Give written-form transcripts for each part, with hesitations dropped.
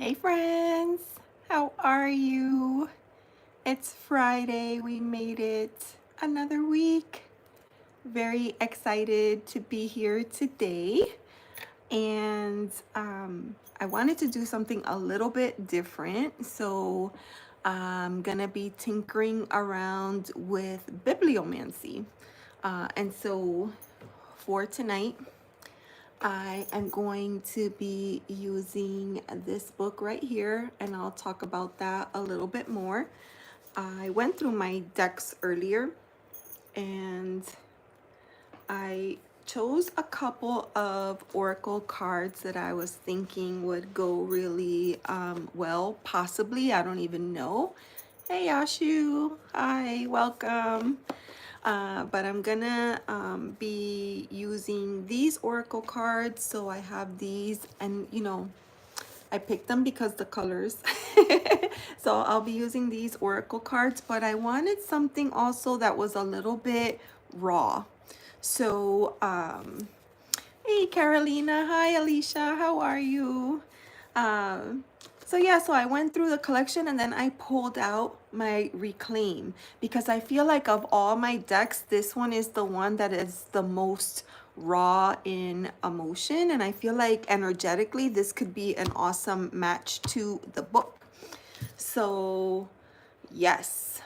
Hey friends, how are you? It's Friday, we made it another week. Very excited to be here today. And I wanted to do something a little bit different. So I'm gonna be tinkering around with bibliomancy. And so for tonight, I am going to be using this book right here, and I'll talk about that a little bit more. I went through my decks earlier, and I chose a couple of oracle cards that I was thinking would go really well, possibly. I don't even know. Hey, Ashu. Hi, welcome. But I'm gonna be using these oracle cards. So I have these, and I picked them because the colors. So I'll be using these oracle cards, but I wanted something also that was a little bit raw. So hey Carolina, hi Alicia, how are you? Um, so yeah, so I went through the collection and then I pulled out my Reclaim because I feel like of all my decks, this one is the one that is the most raw in emotion. And I feel like energetically, this could be an awesome match to the book. So yes.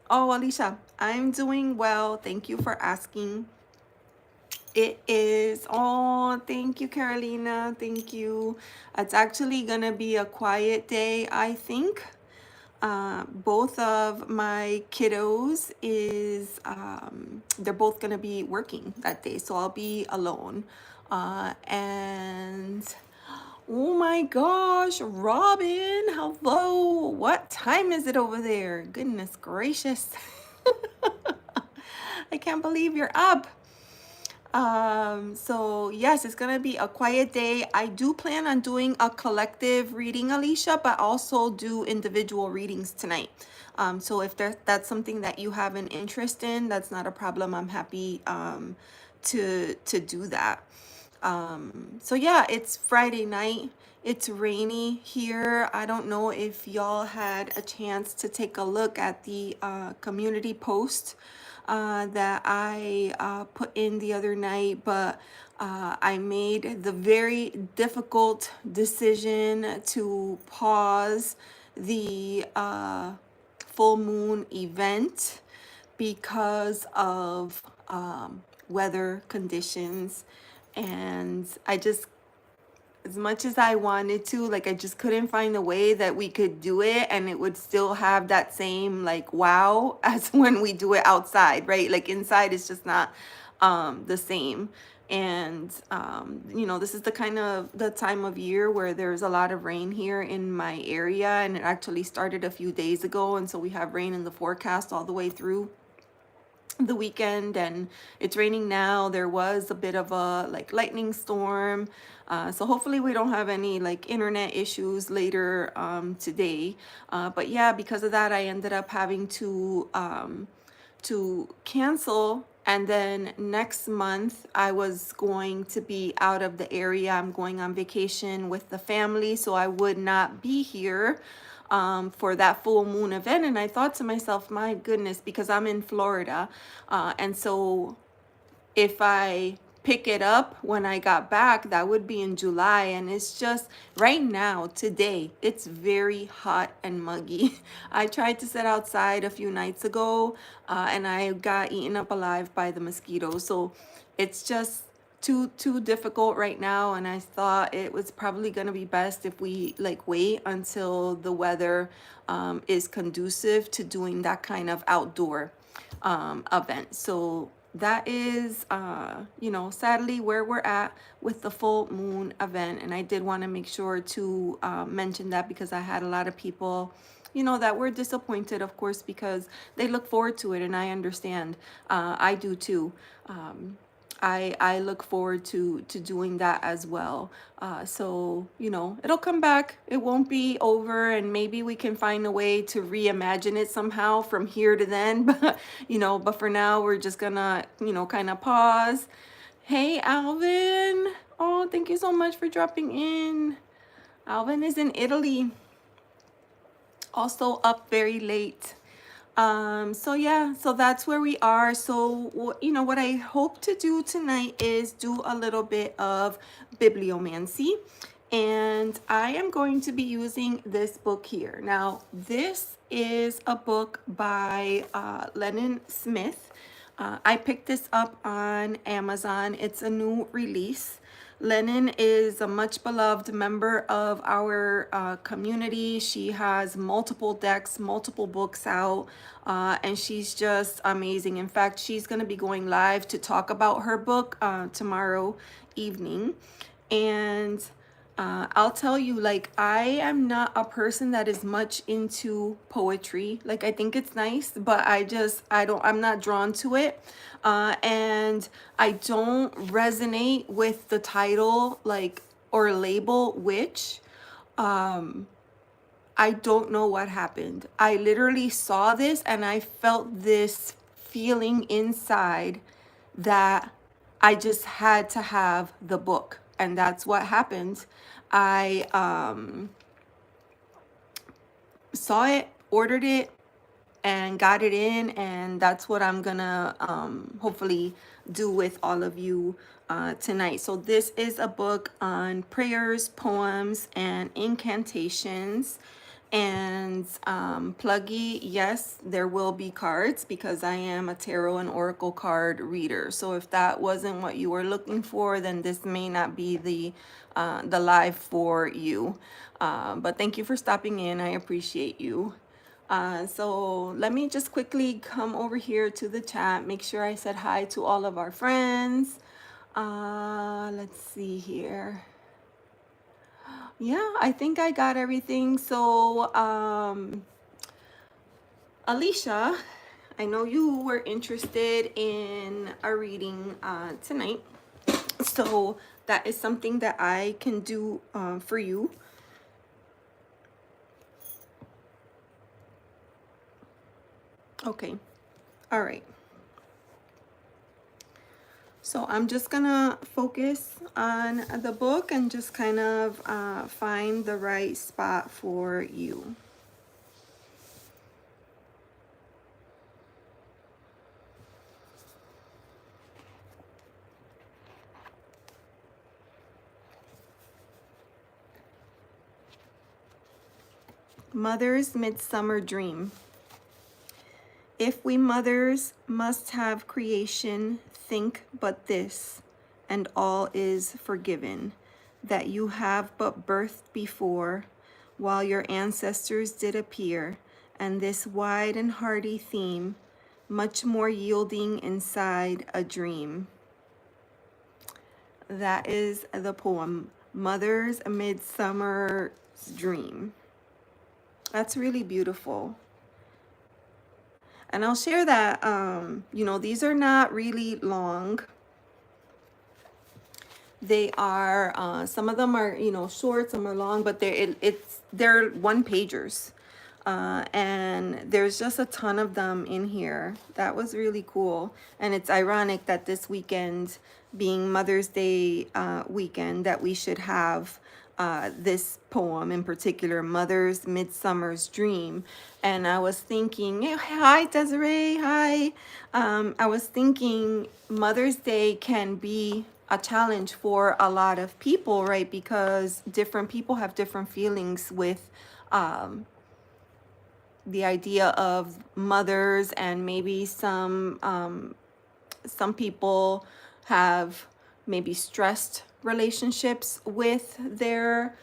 Oh, Alicia, I'm doing well. Thank you for asking. It is. Oh, thank you, Carolina. Thank you. It's actually gonna be a quiet day, I think. Both of my kiddos they're both gonna be working that day, so I'll be alone. And oh my gosh, Robin, hello. What time is it over there? Goodness gracious. I can't believe you're up. So yes, it's gonna be a quiet day. I do plan on doing a collective reading, Alicia, but also do individual readings tonight. So if that's something that you have an interest in, that's not a problem. I'm happy to do that. So yeah, it's Friday night. It's rainy here. I don't know if y'all had a chance to take a look at the community post that I put in the other night, but I made the very difficult decision to pause the full moon event because of weather conditions. And I just, as much as I wanted to, like, I just couldn't find a way that we could do it and it would still have that same, like, wow, as when we do it outside, right? Like, inside it's just not the same. And, this is the time of year where there's a lot of rain here in my area, and it actually started a few days ago. And so we have rain in the forecast all the way through the weekend, and it's raining now. There was a bit of a like lightning storm, so hopefully we don't have any like internet issues later today, but yeah, because of that I ended up having to cancel. And then next month I was going to be out of the area. I'm going on vacation with the family, so I would not be here for that full moon event. And I thought to myself, my goodness, because I'm in Florida. And so if I pick it up when I got back, that would be in July. And it's just right now, today, it's very hot and muggy. I tried to sit outside a few nights ago and I got eaten up alive by the mosquitoes. So it's just too difficult right now, and I thought it was probably going to be best if we like wait until the weather is conducive to doing that kind of outdoor event. So that is sadly where we're at with the full moon event, and I did want to make sure to mention that because I had a lot of people that were disappointed, of course, because they look forward to it, and I understand. I do too. I look forward to doing that as well. So it'll come back. It won't be over, and maybe we can find a way to reimagine it somehow from here to then. But for now, we're just gonna kind of pause. Hey, Alvin. Oh, thank you so much for dropping in. Alvin is in Italy, also up very late. So yeah, so that's where we are. So you know what I hope to do tonight is do a little bit of bibliomancy, and I am going to be using this book here. Now this is a book by Lennon Smith. I picked this up on Amazon. It's a new release. Lennon is a much beloved member of our community. She has multiple decks, multiple books out, and she's just amazing. In fact, she's going to be going live to talk about her book tomorrow evening. And I'll tell you, like, I am not a person that is much into poetry. Like, I think it's nice, but I'm not drawn to it. And I don't resonate with the title, like, or label witch. I don't know what happened. I literally saw this and I felt this feeling inside that I just had to have the book. And that's what happened. I saw it, ordered it, and got it in, and that's what I'm gonna hopefully do with all of you tonight. So this is a book on prayers, poems, and incantations. And pluggy, yes, there will be cards because I am a tarot and oracle card reader. So if that wasn't what you were looking for, then this may not be the live for you. But thank you for stopping in. I appreciate you. So let me just quickly come over here to the chat, make sure I said hi to all of our friends. Let's see here. Yeah, I think I got everything. So, Alicia, I know you were interested in a reading tonight. So that is something that I can do for you. Okay. All right. So I'm just gonna focus on the book and just kind of find the right spot for you. Mother's Midsummer Dream. If we mothers must have creation, think but this, and all is forgiven, that you have but birthed before, while your ancestors did appear, and this wide and hardy theme, much more yielding inside a dream. That is the poem, Mother's Midsummer Dream. That's really beautiful. And I'll share that, you know, these are not really long. They are, some of them are, you know, short, some are long, but they're one pagers. And there's just a ton of them in here. That was really cool. And it's ironic that this weekend, being Mother's Day weekend, that we should have this poem in particular, Mother's Midsummer's Dream. And I was thinking, hey, hi Desiree, hi. I was thinking Mother's Day can be a challenge for a lot of people, right? Because different people have different feelings with the idea of mothers, and maybe some people have maybe stressed relationships with their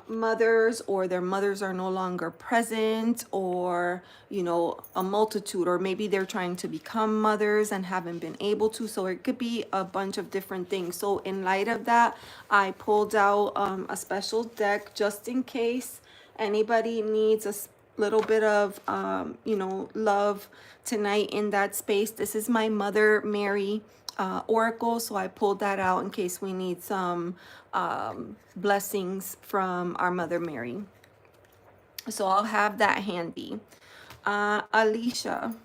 mothers, or their mothers are no longer present, or you know, a multitude, or maybe they're trying to become mothers and haven't been able to. So it could be a bunch of different things. So in light of that, I pulled out a special deck just in case anybody needs a little bit of you know, love tonight in that space. This is my Mother Mary oracle, so I pulled that out in case we need some blessings from our Mother Mary. So I'll have that handy. Alicia,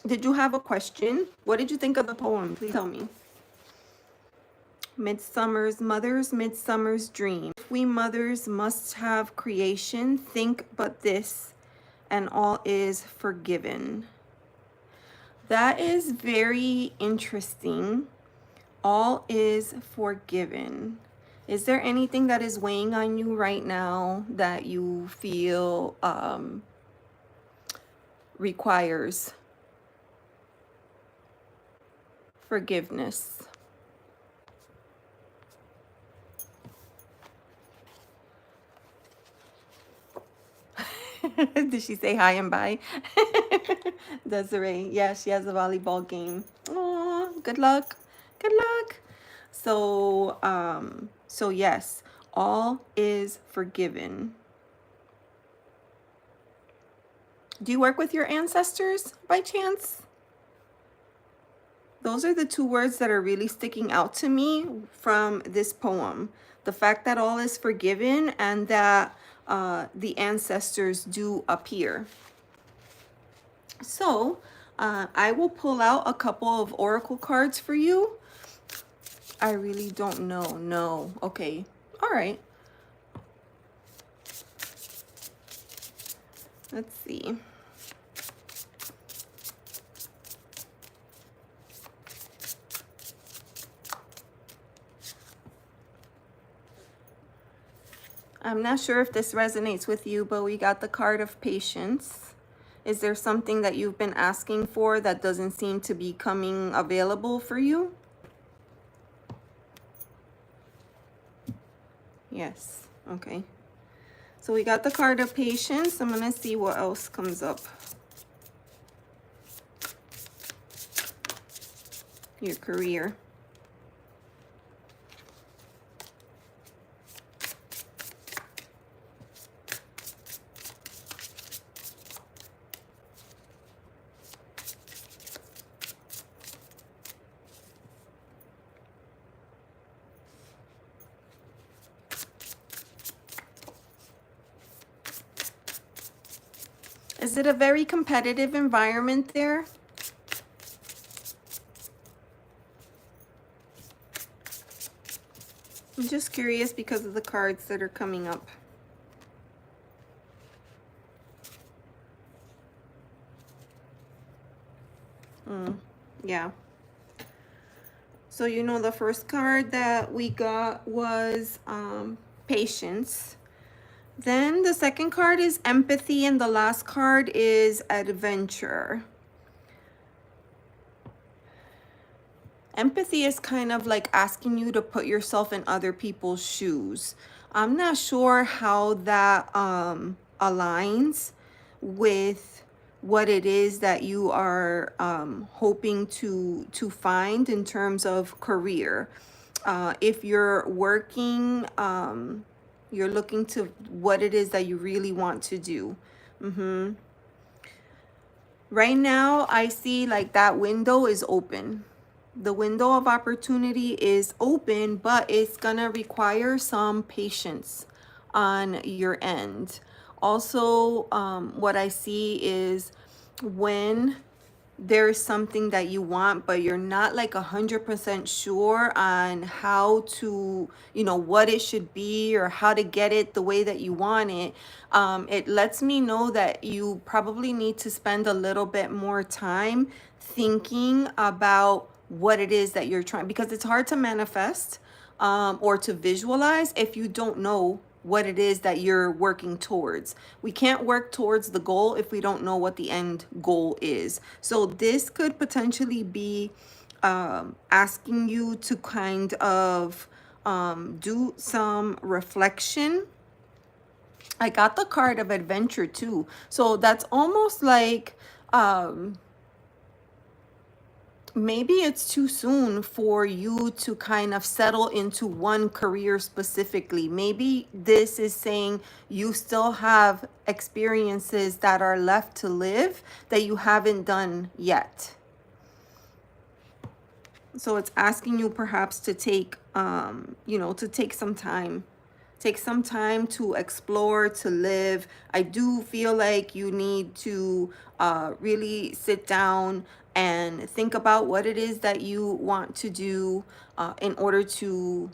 did you have a question? What did you think of the poem? Please tell me. midsummer's dream. If we mothers must have creation, think but this, and all is forgiven. That is very interesting. All is forgiven. Is there anything that is weighing on you right now that you feel requires forgiveness? Did she say hi and bye? Desiree, yeah, she has a volleyball game. Oh, good luck. Good luck. So yes, all is forgiven. Do you work with your ancestors by chance? Those are the two words that are really sticking out to me from this poem. The fact that all is forgiven and that the ancestors do appear. So I will pull out a couple of oracle cards for you. I really don't know. No. Okay. All right. Let's see. I'm not sure if this resonates with you, but we got the card of patience. Is there something that you've been asking for that doesn't seem to be coming available for you? Yes. Okay. So we got the card of patience. I'm going to see what else comes up. Your career. Is it a very competitive environment there? I'm just curious because of the cards that are coming up. Yeah. So you know the first card that we got was patience. Then the second card is empathy, and the last card is adventure. Empathy is kind of like asking you to put yourself in other people's shoes. I'm not sure how that aligns with what it is that you are hoping to find in terms of career. If you're working, you're looking to what it is that you really want to do. Right now, I see like that window is open. The window of opportunity is open, but it's gonna require some patience on your end. Also, what I see is when there's something that you want, but you're not like 100% sure on how to, what it should be or how to get it the way that you want it. It lets me know that you probably need to spend a little bit more time thinking about what it is that you're trying, because it's hard to manifest or to visualize if you don't know what it is that you're working towards. We can't work towards the goal if we don't know what the end goal is. So this could potentially be asking you to kind of do some reflection. I got the card of adventure too. So that's almost like maybe it's too soon for you to kind of settle into one career specifically. Maybe this is saying you still have experiences that are left to live that you haven't done yet. So it's asking you perhaps to take, to take some time Take some time to explore, to live. I do feel like you need to really sit down and think about what it is that you want to do in order to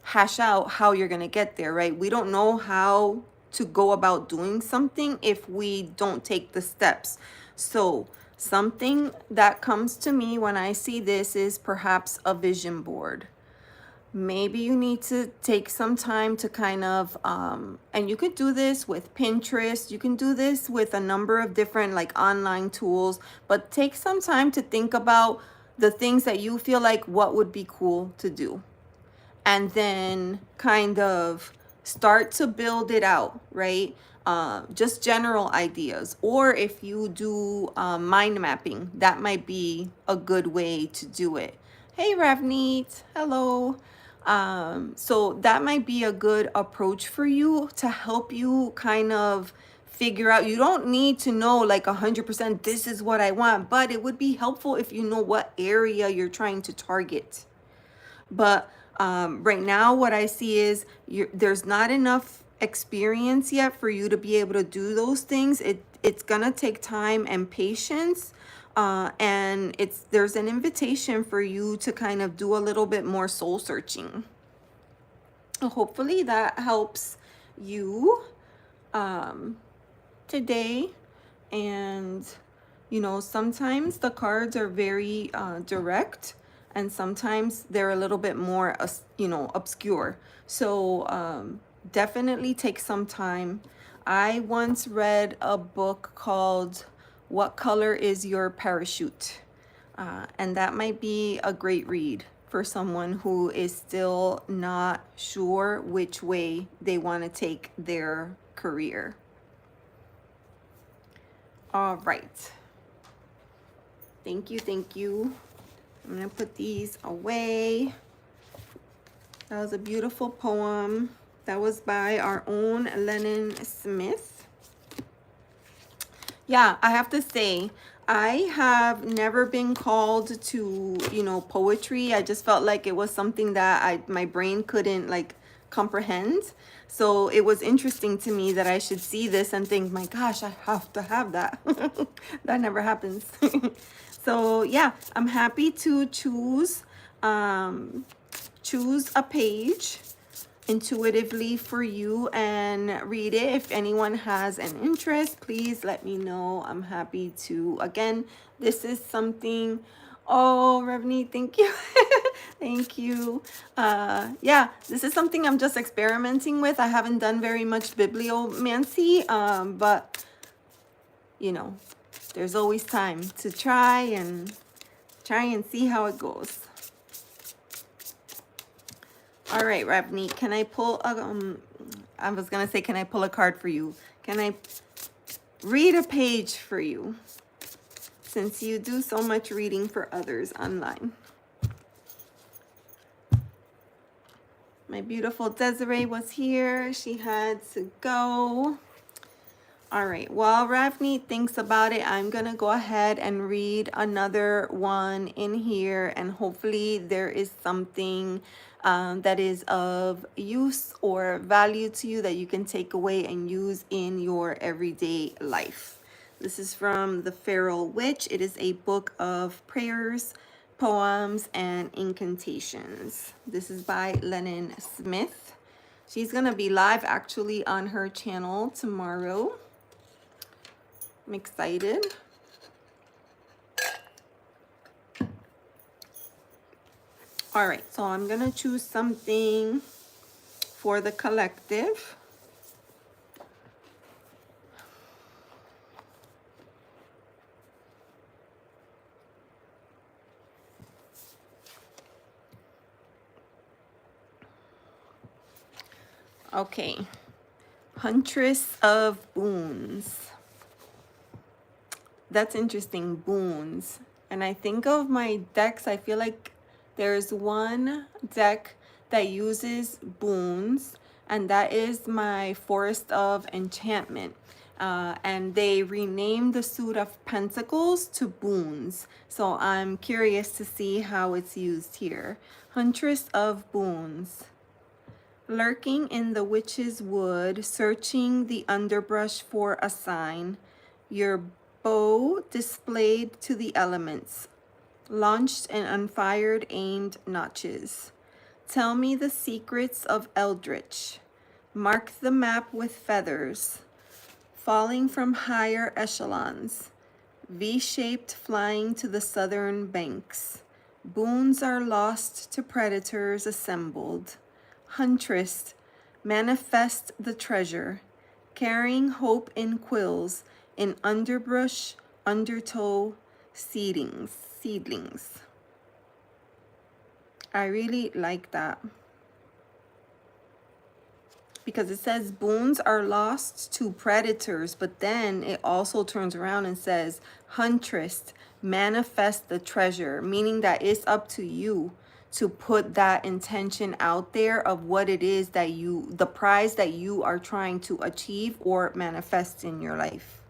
hash out how you're going to get there, right? We don't know how to go about doing something if we don't take the steps. So, something that comes to me when I see this is perhaps a vision board. Maybe you need to take some time to kind of, and you could do this with Pinterest, you can do this with a number of different like online tools, but take some time to think about the things that you feel like what would be cool to do. And then kind of start to build it out, right? Just general ideas. Or if you do mind mapping, that might be a good way to do it. Hey, Ravneet, hello. So that might be a good approach for you to help you kind of figure out. You don't need to know like 100% this is what I want, but it would be helpful if you know what area you're trying to target. But right now, what I see is there's not enough experience yet for you to be able to do those things. It's gonna take time and patience. And there's an invitation for you to kind of do a little bit more soul searching. So hopefully that helps you today. And you know, sometimes the cards are very direct, and sometimes they're a little bit more you know, obscure. So definitely take some time. I once read a book called What Color Is Your Parachute? And that might be a great read for someone who is still not sure which way they want to take their career. All right. Thank you, thank you. I'm gonna put these away. That was a beautiful poem. That was by our own Lennon Smith. Yeah, I have to say, I have never been called to, you know, poetry. I just felt like it was something that my brain couldn't like comprehend. So it was interesting to me that I should see this and think, my gosh, I have to have that. That never happens. So yeah, I'm happy to choose a page intuitively for you and read it. If anyone has an interest, please let me know. I'm happy to. Again, this is something. Oh, Revni, thank you. Thank you. Yeah, this is something I'm just experimenting with. I haven't done very much bibliomancy, but you know, there's always time to try and see how it goes. All right, Ravni, can I pull I was gonna say, can I pull a card for you? Can I read a page for you? Since you do so much reading for others online. My beautiful Desiree was here. She had to go. All right, while Ravni thinks about it, I'm gonna go ahead and read another one in here, and hopefully there is something that is of use or value to you that you can take away and use in your everyday life. This is from The Feral Witch. It is a book of prayers, poems, and incantations. This is by Lennon Smith. She's gonna be live actually on her channel tomorrow. I'm excited. All right, so I'm gonna choose something for the collective. Okay, Huntress of Boons. That's interesting, boons. And I think of my decks, I feel like there's one deck that uses boons, and that is my Forest of Enchantment. And they renamed the suit of pentacles to boons. So I'm curious to see how it's used here. Huntress of Boons. Lurking in the witch's wood, searching the underbrush for a sign, your bow displayed to the elements, launched and unfired aimed notches. Tell me the secrets of Eldritch. Mark the map with feathers, falling from higher echelons, V-shaped flying to the southern banks. Boons are lost to predators assembled. Huntress, manifest the treasure, carrying hope in quills, in underbrush, undertow, seedlings. I really like that because it says boons are lost to predators, but then it also turns around and says huntress, manifest the treasure, meaning that it's up to you to put that intention out there of what it is that the prize that you are trying to achieve or manifest in your life.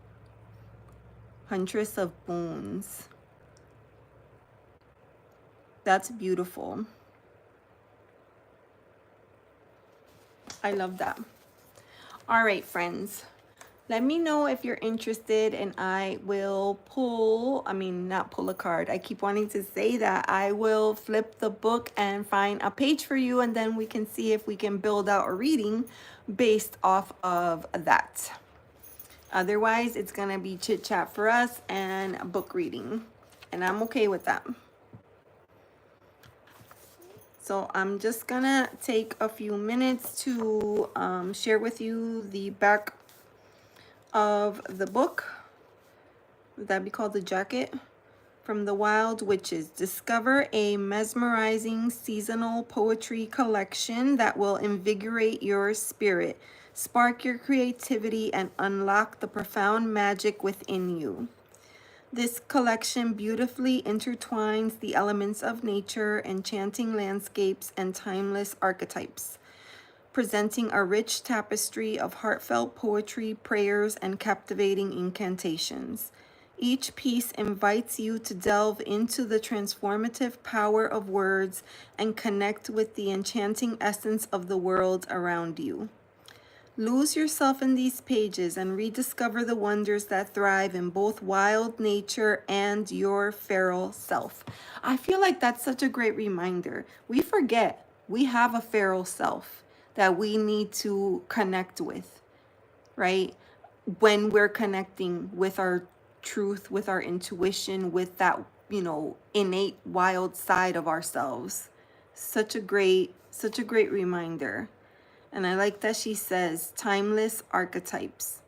Huntress of boons. That's beautiful. I love that. All right, friends. Let me know if you're interested and I will not pull a card. I keep wanting to say that. I will flip the book and find a page for you, and then we can see if we can build out a reading based off of that. Otherwise, it's gonna be chit chat for us and a book reading, and I'm okay with that. So I'm just gonna take a few minutes to share with you the back of the book. Would that be called the jacket? From the Wild Witches. Discover a mesmerizing seasonal poetry collection that will invigorate your spirit, spark your creativity, and unlock the profound magic within you. This collection beautifully intertwines the elements of nature, enchanting landscapes, and timeless archetypes, presenting a rich tapestry of heartfelt poetry, prayers, and captivating incantations. Each piece invites you to delve into the transformative power of words and connect with the enchanting essence of the world around you. Lose yourself in these pages and rediscover the wonders that thrive in both wild nature and your feral self. I feel like that's such a great reminder. We forget we have a feral self that we need to connect with, right? When we're connecting with our truth, with our intuition, with that, innate wild side of ourselves. Such a great reminder. And I like that she says timeless archetypes.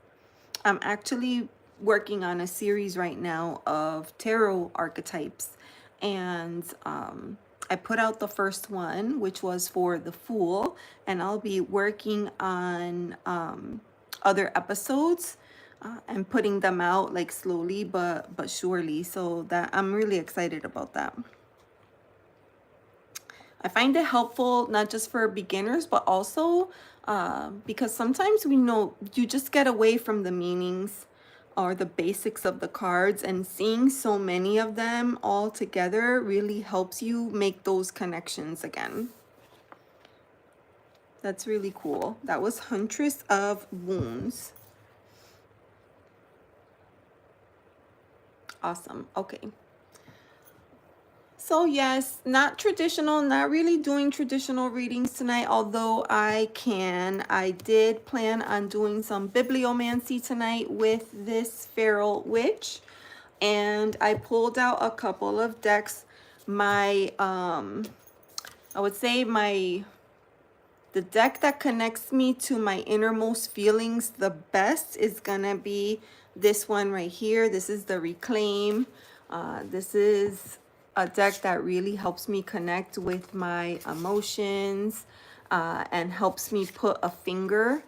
I'm actually working on a series right now of tarot archetypes. And I put out the first one, which was for the Fool. And I'll be working on other episodes and putting them out like slowly but surely. So that I'm really excited about that. I find it helpful not just for beginners, but also because sometimes you just get away from the meanings or the basics of the cards, and seeing so many of them all together really helps you make those connections again. That's really cool. That was Huntress of Wounds. Awesome. Okay. So yes, not traditional, not really doing traditional readings tonight, although I did plan on doing some bibliomancy tonight with this feral witch. And I pulled out a couple of decks. I would say the deck that connects me to my innermost feelings the best is gonna be this one right here. This is the Reclaim. This is a deck that really helps me connect with my emotions and helps me put a finger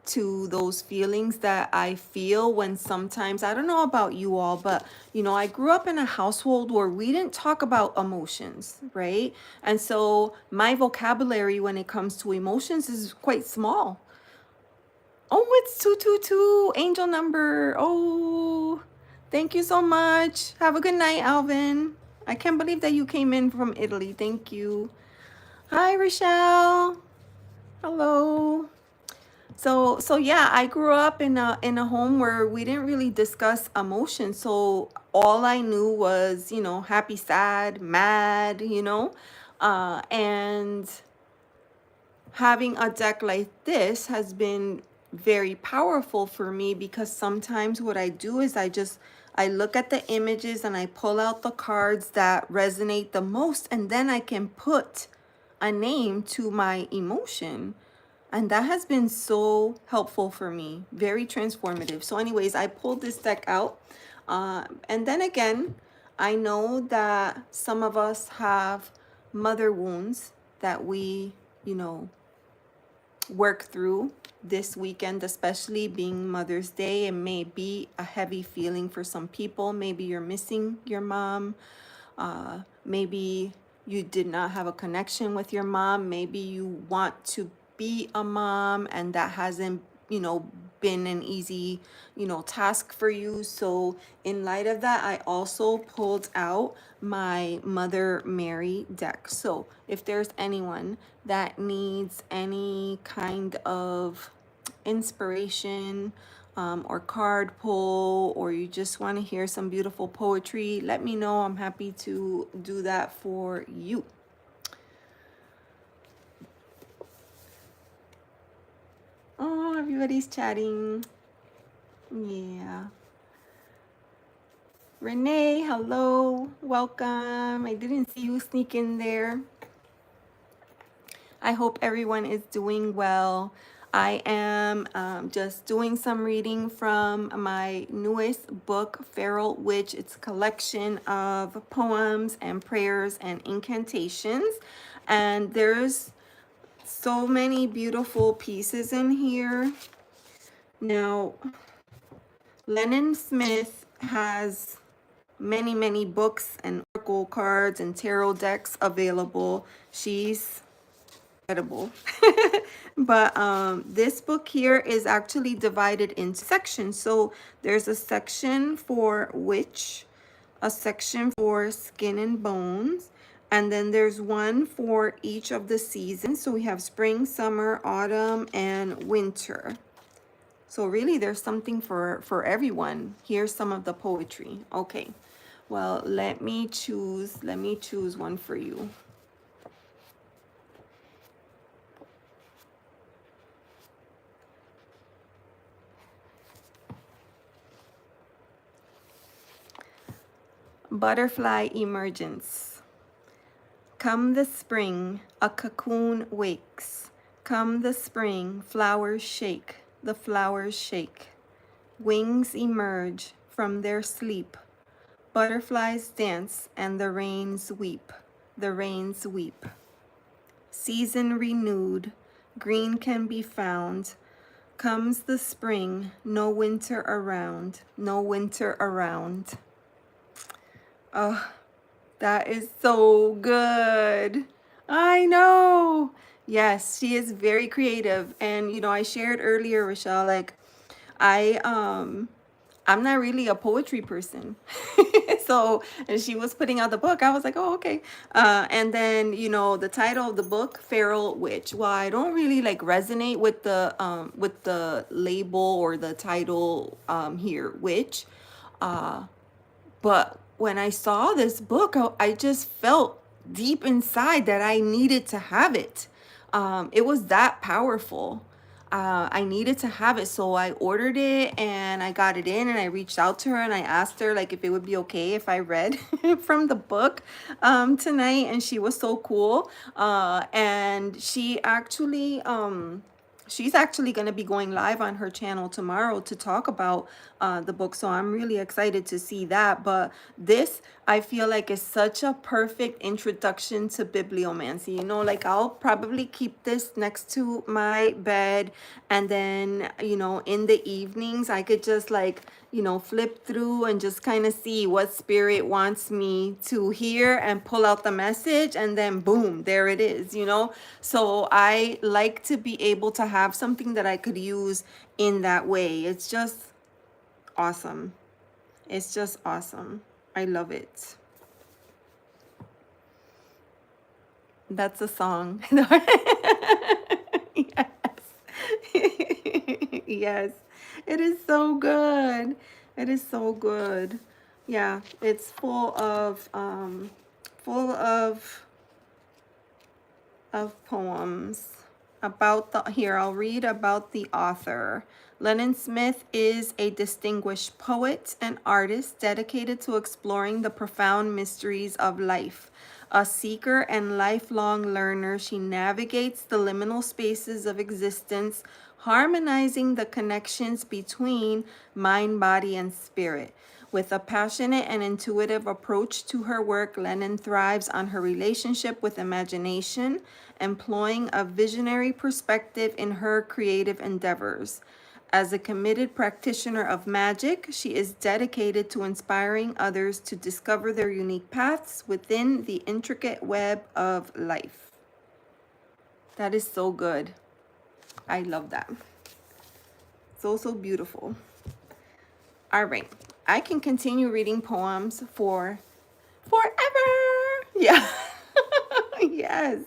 to those feelings that I feel when sometimes, I don't know about you all, but I grew up in a household where we didn't talk about emotions, right? And so my vocabulary when it comes to emotions is quite small. Oh, it's 222, angel number. Oh, thank you so much. Have a good night, Alvin. I can't believe that you came in from Italy. Thank you. Hi, Rochelle. Hello. So yeah, I grew up in a home where we didn't really discuss emotions. So all I knew was, happy, sad, mad, and having a deck like this has been very powerful for me because sometimes what I do is I look at the images and I pull out the cards that resonate the most, and then I can put a name to my emotion. And that has been so helpful for me, very transformative. So anyways, I pulled this deck out. And then again, I know that some of us have mother wounds that we, you know, work through this weekend, especially being Mother's Day. It may be a heavy feeling for some people. Maybe you're missing your mom. Maybe you did not have a connection with your mom. Maybe you want to be a mom and that hasn't, been an easy, task for you. So in light of that, I also pulled out my Mother Mary deck. So if there's anyone that needs any kind of inspiration, or card pull, or you just want to hear some beautiful poetry, let me know. I'm happy to do that for you. Oh, everybody's chatting. Yeah. Renee, hello. Welcome. I didn't see you sneak in there. I hope everyone is doing well. I am just doing some reading from my newest book, Feral Witch. It's a collection of poems and prayers and incantations. And there's so many beautiful pieces in here. Now, Lennon Smith has many, many books and oracle cards and tarot decks available. She's incredible. But this book here is actually divided into sections. So there's a section for witch, a section for skin and bones, and then there's one for each of the seasons. So we have spring, summer, autumn, and winter. So really there's something for everyone. Here's some of the poetry. Okay, well, let me choose one for you. Butterfly emergence. Come the spring, a cocoon wakes. Come the spring, flowers shake, the flowers shake. Wings emerge from their sleep. Butterflies dance and the rains weep, the rains weep. Season renewed, green can be found. Comes the spring, no winter around, no winter around. Oh, that is so good. I know. Yes, she is very creative. And I shared earlier, Rochelle, like I I'm not really a poetry person. So, and she was putting out the book. I was like, oh, okay. And then, the title of the book, Feral Witch. Well, I don't really like resonate with the label or the title here, witch. But when I saw this book, I just felt deep inside that I needed to have it. It was that powerful. I needed to have it, so I ordered it and I got it in, and I reached out to her and I asked her like if it would be okay if I read from the book tonight, and she was so cool. And she's actually going to be going live on her channel tomorrow to talk about the book. So I'm really excited to see that. But this, I feel like, is such a perfect introduction to bibliomancy. Like I'll probably keep this next to my bed. And then, in the evenings, I could just like, flip through and just kind of see what spirit wants me to hear and pull out the message. And then boom, there it is, So I like to be able to have something that I could use in that way. It's just awesome. It's just awesome. I love it. That's a song. Yeah. Yes, it is so good. It is so good. Yeah, it's full of poems about the here I'll read about the author. Lennon Smith is a distinguished poet and artist dedicated to exploring the profound mysteries of life. A seeker and lifelong learner, she navigates the liminal spaces of existence, harmonizing the connections between mind, body, and spirit. With a passionate and intuitive approach to her work, Lennon thrives on her relationship with imagination, employing a visionary perspective in her creative endeavors. As a committed practitioner of magic, she is dedicated to inspiring others to discover their unique paths within the intricate web of life. That is so good. I love that. So, so beautiful. All right. I can continue reading poems for forever. Yeah. Yes.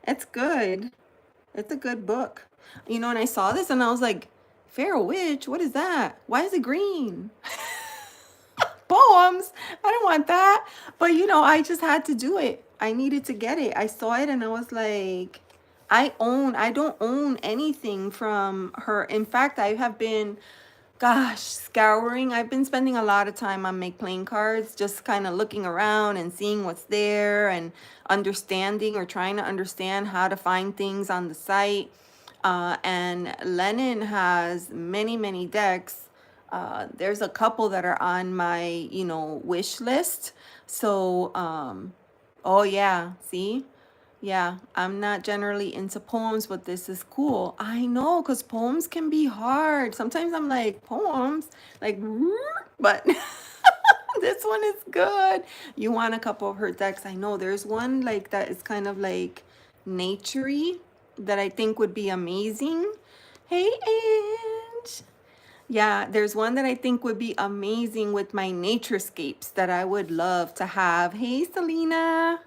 It's good. It's a good book. You know, and I saw this and I was like, Pharaoh Witch, what is that? Why is it green? Poems. I don't want that. But you know, I just had to do it. I needed to get it. I saw it and I was like, I don't own anything from her. In fact, I have been, gosh, scouring. I've been spending a lot of time on Make Plain cards, just kind of looking around and seeing what's there and understanding or trying to understand how to find things on the site. And Lennon has many, many decks. There's a couple that are on my, wish list. So, oh yeah, see? Yeah, I'm not generally into poems, but this is cool. I know, because poems can be hard. Sometimes I'm like, poems? Like, but this one is good. You want a couple of her decks? I know there's one like that is kind of like naturey that I think would be amazing. Hey, Ange. Yeah, there's one that I think would be amazing with my naturescapes that I would love to have. Hey, Selena.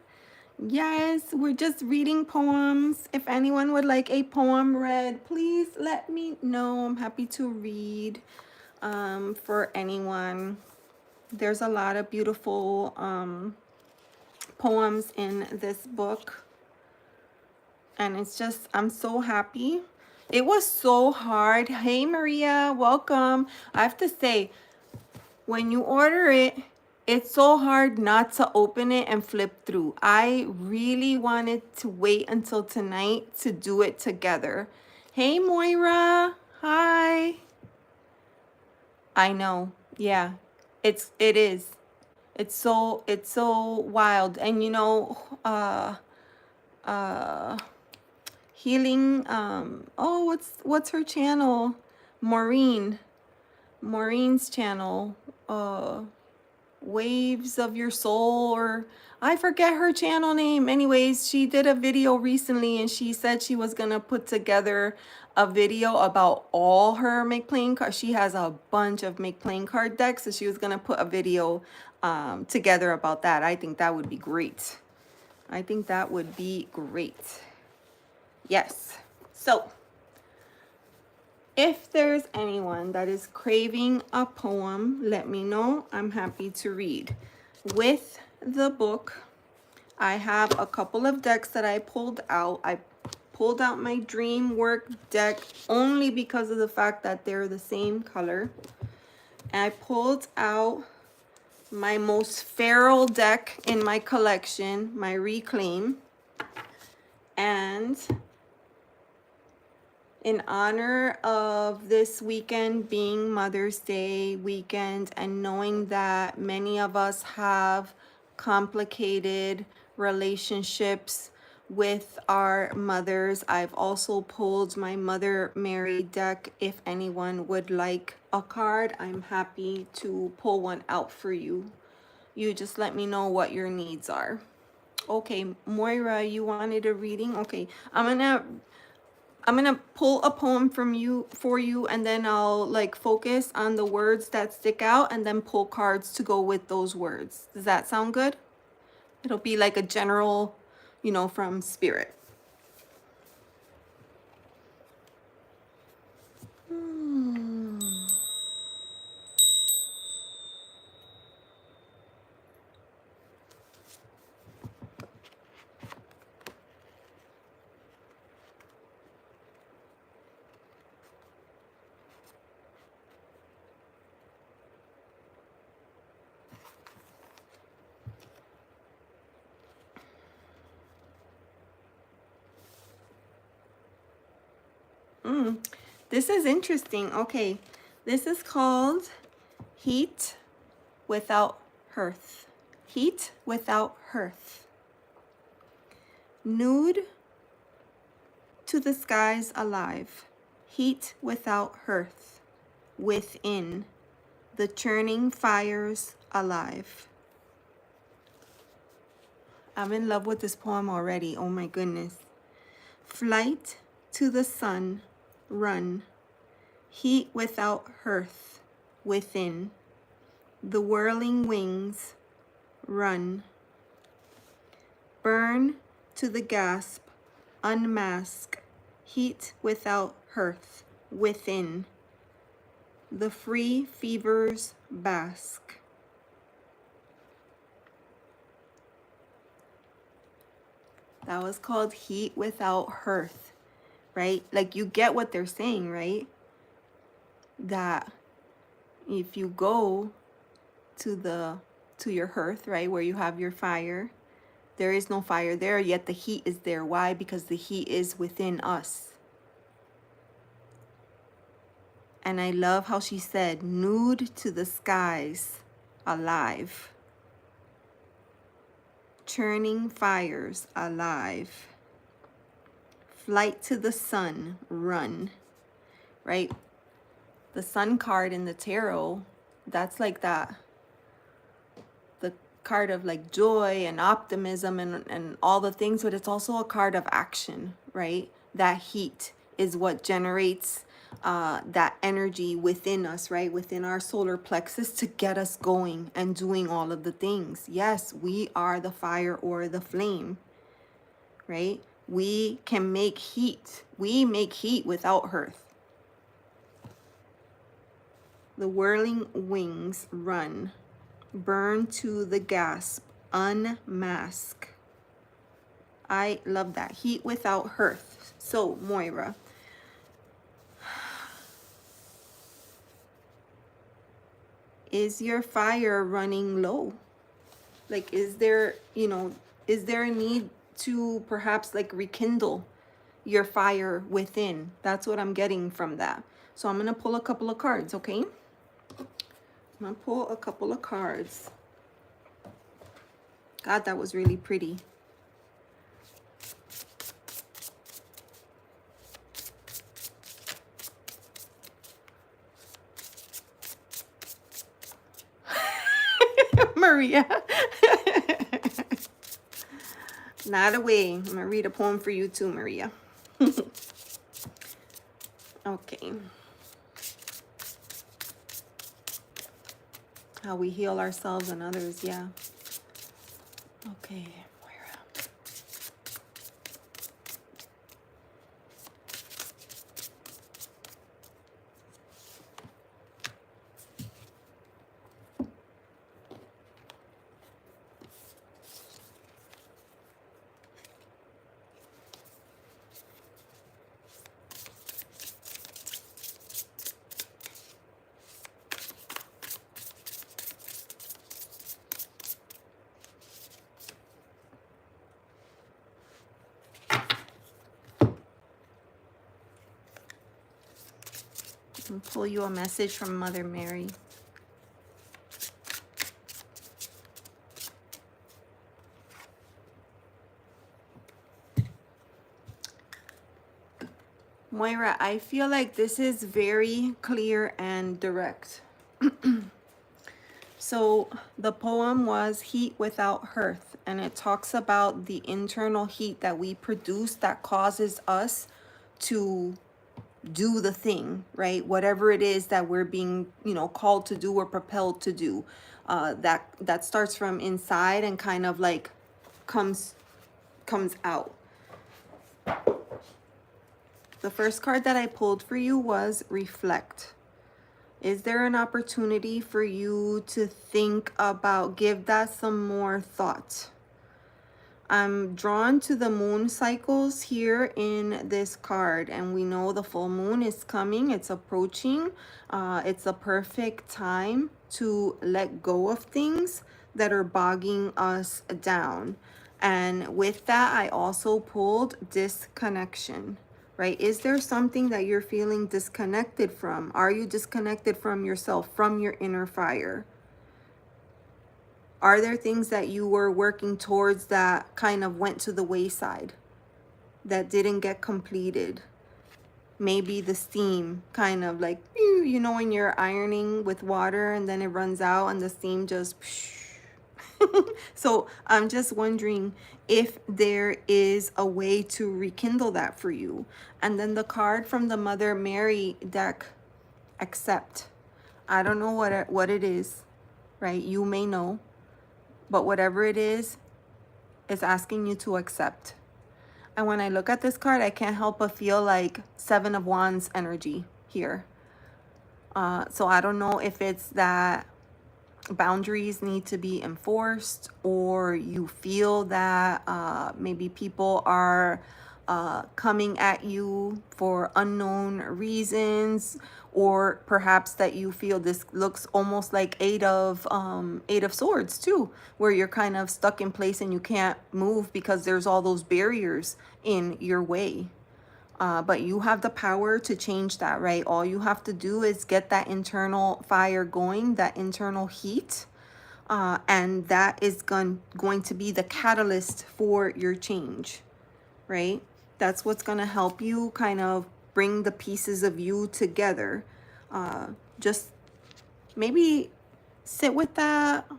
Yes, we're just reading poems. If anyone would like a poem read, please let me know. I'm happy to read for anyone. There's a lot of beautiful poems in this book. And it's just, I'm so happy. It was so hard. Hey, Maria, welcome. I have to say, when you order it, it's so hard not to open it and flip through. I really wanted to wait until tonight to do it together. Hey, Moira. Hi. I know. Yeah. It is. It's so wild. And uh healing oh, what's her channel? Maureen's channel. Waves of Your Soul, or I forget her channel name. Anyways, she did a video recently and she said she was gonna put together a video about all her Make Plain cards. She has a bunch of Make Plain card decks, so she was gonna put a video together about that. I think that would be great. I think that would be great. Yes. So if there's anyone that is craving a poem, let me know. I'm happy to read. With the book, I have a couple of decks that I pulled out. I pulled out my Dream Work deck only because of the fact that they're the same color. And I pulled out my most feral deck in my collection, my Reclaim. And in honor of this weekend being Mother's Day weekend and knowing that many of us have complicated relationships with our mothers, I've also pulled my Mother Mary deck. If anyone would like a card, I'm happy to pull one out for you. You just let me know what your needs are. Okay, Moira, you wanted a reading? Okay, I'm gonna pull a poem from you for you, and then I'll like focus on the words that stick out and then pull cards to go with those words. Does that sound good? It'll be like a general, from spirit. This is interesting. Okay, this is called heat without hearth. Heat without hearth. Nude to the skies alive. Heat without hearth. Within the churning fires alive. I'm in love with this poem already. Oh my goodness. Flight to the sun, run. Heat without hearth, within. The whirling wings, run. Burn to the gasp, unmask. Heat without hearth, within. The free fevers bask. That was called heat without hearth, right? Like, you get what they're saying, right? That if you go to your hearth, right, where you have your fire, there is no fire there, yet the heat is there. Why? Because the heat is within us. And I love how she said, nude to the skies, alive. Churning fires, alive. Flight to the sun, run. Right? The sun card in the tarot, that's like that. The card of like joy and optimism and all the things, but it's also a card of action, right? That heat is what generates that energy within us, right? Within our solar plexus to get us going and doing all of the things. Yes, we are the fire or the flame, right? We can make heat. We make heat without hearth. The whirling wings run. Burn to the gasp. Unmask. I love that. Heat without hearth. So, Moira, is your fire running low? Like, is there, is there a need to perhaps like rekindle your fire within? That's what I'm getting from that. So I'm going to pull a couple of cards, okay? I'm going to pull a couple of cards. God, that was really pretty. Maria. Not away. I'm going to read a poem for you too, Maria. Okay. How we heal ourselves and others, yeah. Okay, Moira. I'll pull you a message from Mother Mary. Moira, I feel like this is very clear and direct. So the poem was Heat Without Hearth, and it talks about the internal heat that we produce that causes us to do the thing, right? Whatever it is that we're being, called to do or propelled to do. That starts from inside and kind of like comes out. The first card that I pulled for you was Reflect. Is there an opportunity for you to think about, give that some more thought? I'm drawn to the moon cycles here in this card, and we know the full moon is coming. It's approaching. It's a perfect time to let go of things that are bogging us down. And with that, I also pulled disconnection, right? Is there something that you're feeling disconnected from? Are you disconnected from yourself, from your inner fire? Are there things that you were working towards that kind of went to the wayside, that didn't get completed? Maybe the steam kind of like, you know, when you're ironing with water and then it runs out and the steam just so I'm just wondering if there is a way to rekindle that for you. And then the card from the Mother Mary deck, accept. I don't know what it is, right? You may know, but whatever it is, it's asking you to accept. And when I look at this card, I can't help but feel like Seven of Wands energy here. So I don't know if it's that boundaries need to be enforced, or you feel that maybe people are coming at you for unknown reasons, or perhaps that you feel this looks almost like Eight of Swords too, where you're kind of stuck in place and you can't move because there's all those barriers in your way. But you have the power to change that, right? All you have to do is get that internal fire going, that internal heat, and that is going to be the catalyst for your change, right? That's what's going to help you kind of bring the pieces of you together. Just maybe sit with that.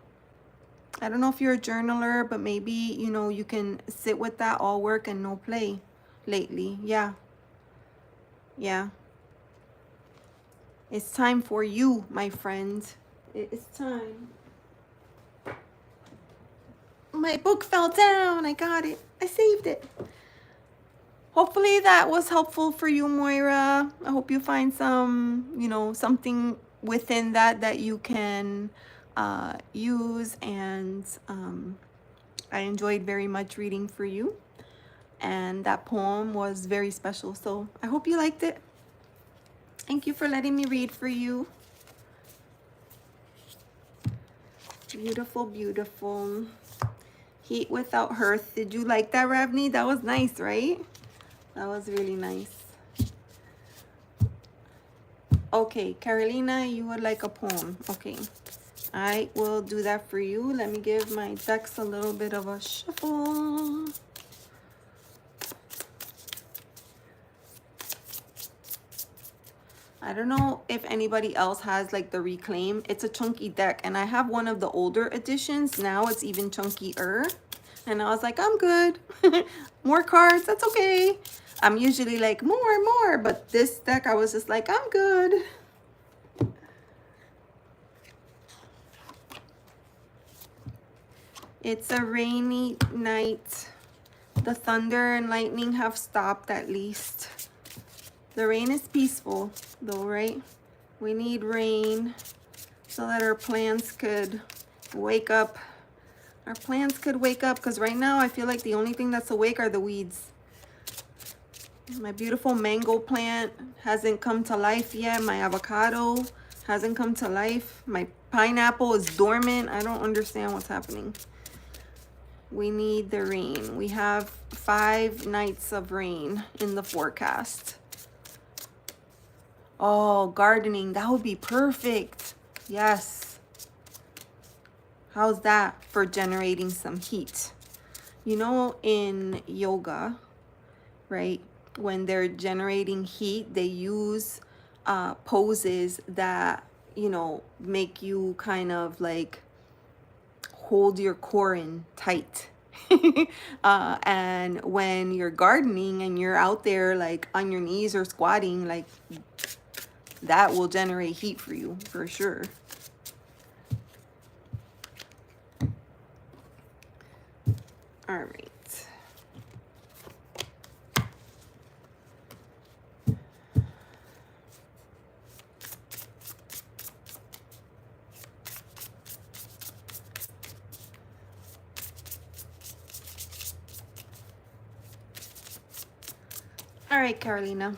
I don't know if you're a journaler, but maybe, you know, you can sit with that, all work and no play lately. Yeah. It's time for you, my friend. It's time. My book fell down. I got it. I saved it. Hopefully that was helpful for you, Moira. I hope you find some, you know, something within that you can use. And I enjoyed very much reading for you. And that poem was very special. So I hope you liked it. Thank you for letting me read for you. Beautiful, beautiful. Heat without hearth. Did you like that, Ravni? That was nice, right? That was really nice. Okay, Carolina, you would like a poem. Okay, I will do that for you. Let me give my decks a little bit of a shuffle. I don't know if anybody else has like the Reclaim. It's a chunky deck, and I have one of the older editions. Now it's even chunkier. And I was like, I'm good. More cards, that's okay. I'm usually like, more. But this deck, I was just like, I'm good. It's a rainy night. The thunder and lightning have stopped at least. The rain is peaceful though, right? We need rain so that our plants could wake up. Our plants could wake up, because right now I feel like the only thing that's awake are the weeds. My beautiful mango plant hasn't come to life yet. My avocado hasn't come to life. My pineapple is dormant. I don't understand what's happening. We need the rain. We have 5 nights of rain in the forecast. Oh, gardening. That would be perfect. Yes. How's that for generating some heat? You know, in yoga, right, when they're generating heat, they use poses that, you know, make you kind of like hold your core in tight. And when you're gardening and you're out there like on your knees or squatting, like that will generate heat for you for sure. All right. All right, Carolina,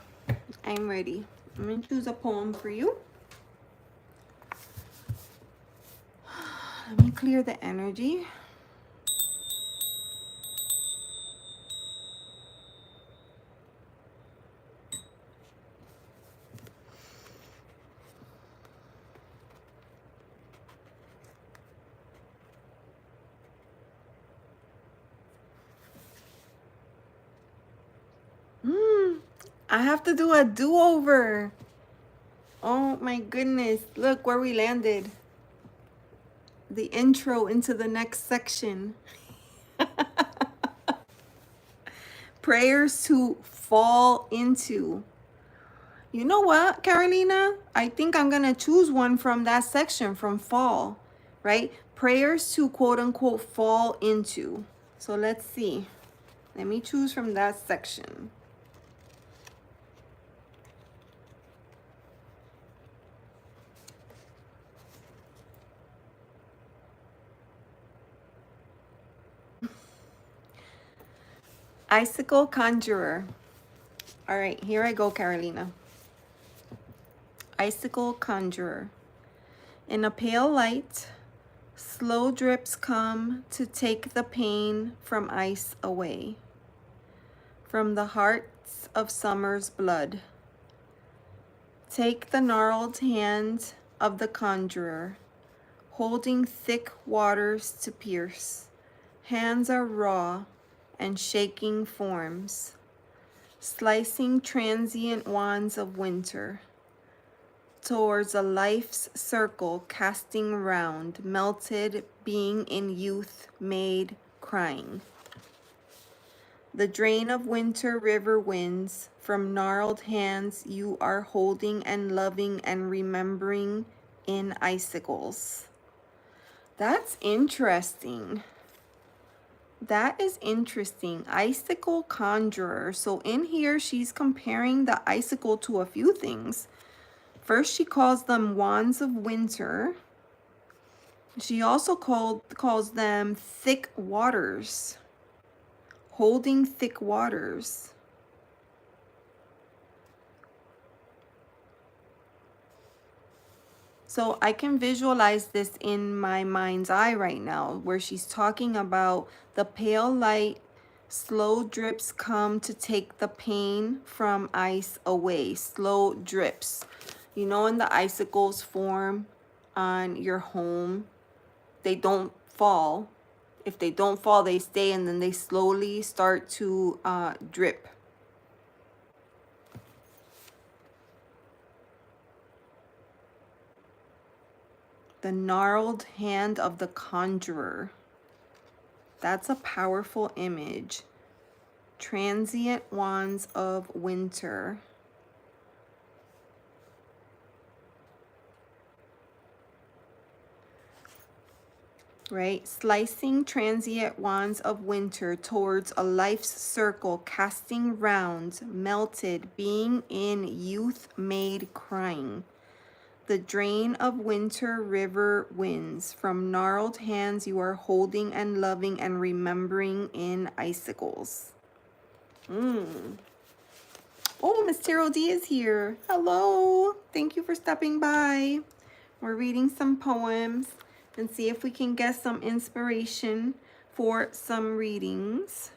I'm ready. I'm gonna choose a poem for you. Let me clear the energy. I have to do a do-over. Oh my goodness. Look where we landed. The intro into the next section. Prayers to fall into. You know what, Carolina? I think I'm going to choose one from that section, from fall, right? Prayers to quote unquote fall into. So let's see. Let me choose from that section. Icicle Conjurer. All right, here I go, Carolina. Icicle Conjurer. In a pale light, slow drips come to take the pain from ice away. From the hearts of summer's blood. Take the gnarled hand of the conjurer, holding thick waters to pierce. Hands are raw and shaking forms, slicing transient wands of winter towards a life's circle casting round, melted being in youth made crying. The drain of winter river winds from gnarled hands you are holding and loving and remembering in icicles. That's interesting. That is interesting. Icicle conjurer. So in here, she's comparing the icicle to a few things. First, she calls them wands of winter. She also calls them thick waters. Holding thick waters. So I can visualize this in my mind's eye right now, where she's talking about the pale light, slow drips come to take the pain from ice away. Slow drips. You know, when the icicles form on your home, they don't fall. If they don't fall, they stay, and then they slowly start to drip. The gnarled hand of the conjurer. That's a powerful image. Transient wands of winter. Right? Slicing transient wands of winter towards a life's circle, casting round, melted, being in youth made crying. The drain of winter river winds from gnarled hands you are holding and loving and remembering in icicles. Oh, Miss Terrell D is here. Hello. Thank you for stopping by. We're reading some poems and see if we can get some inspiration for some readings.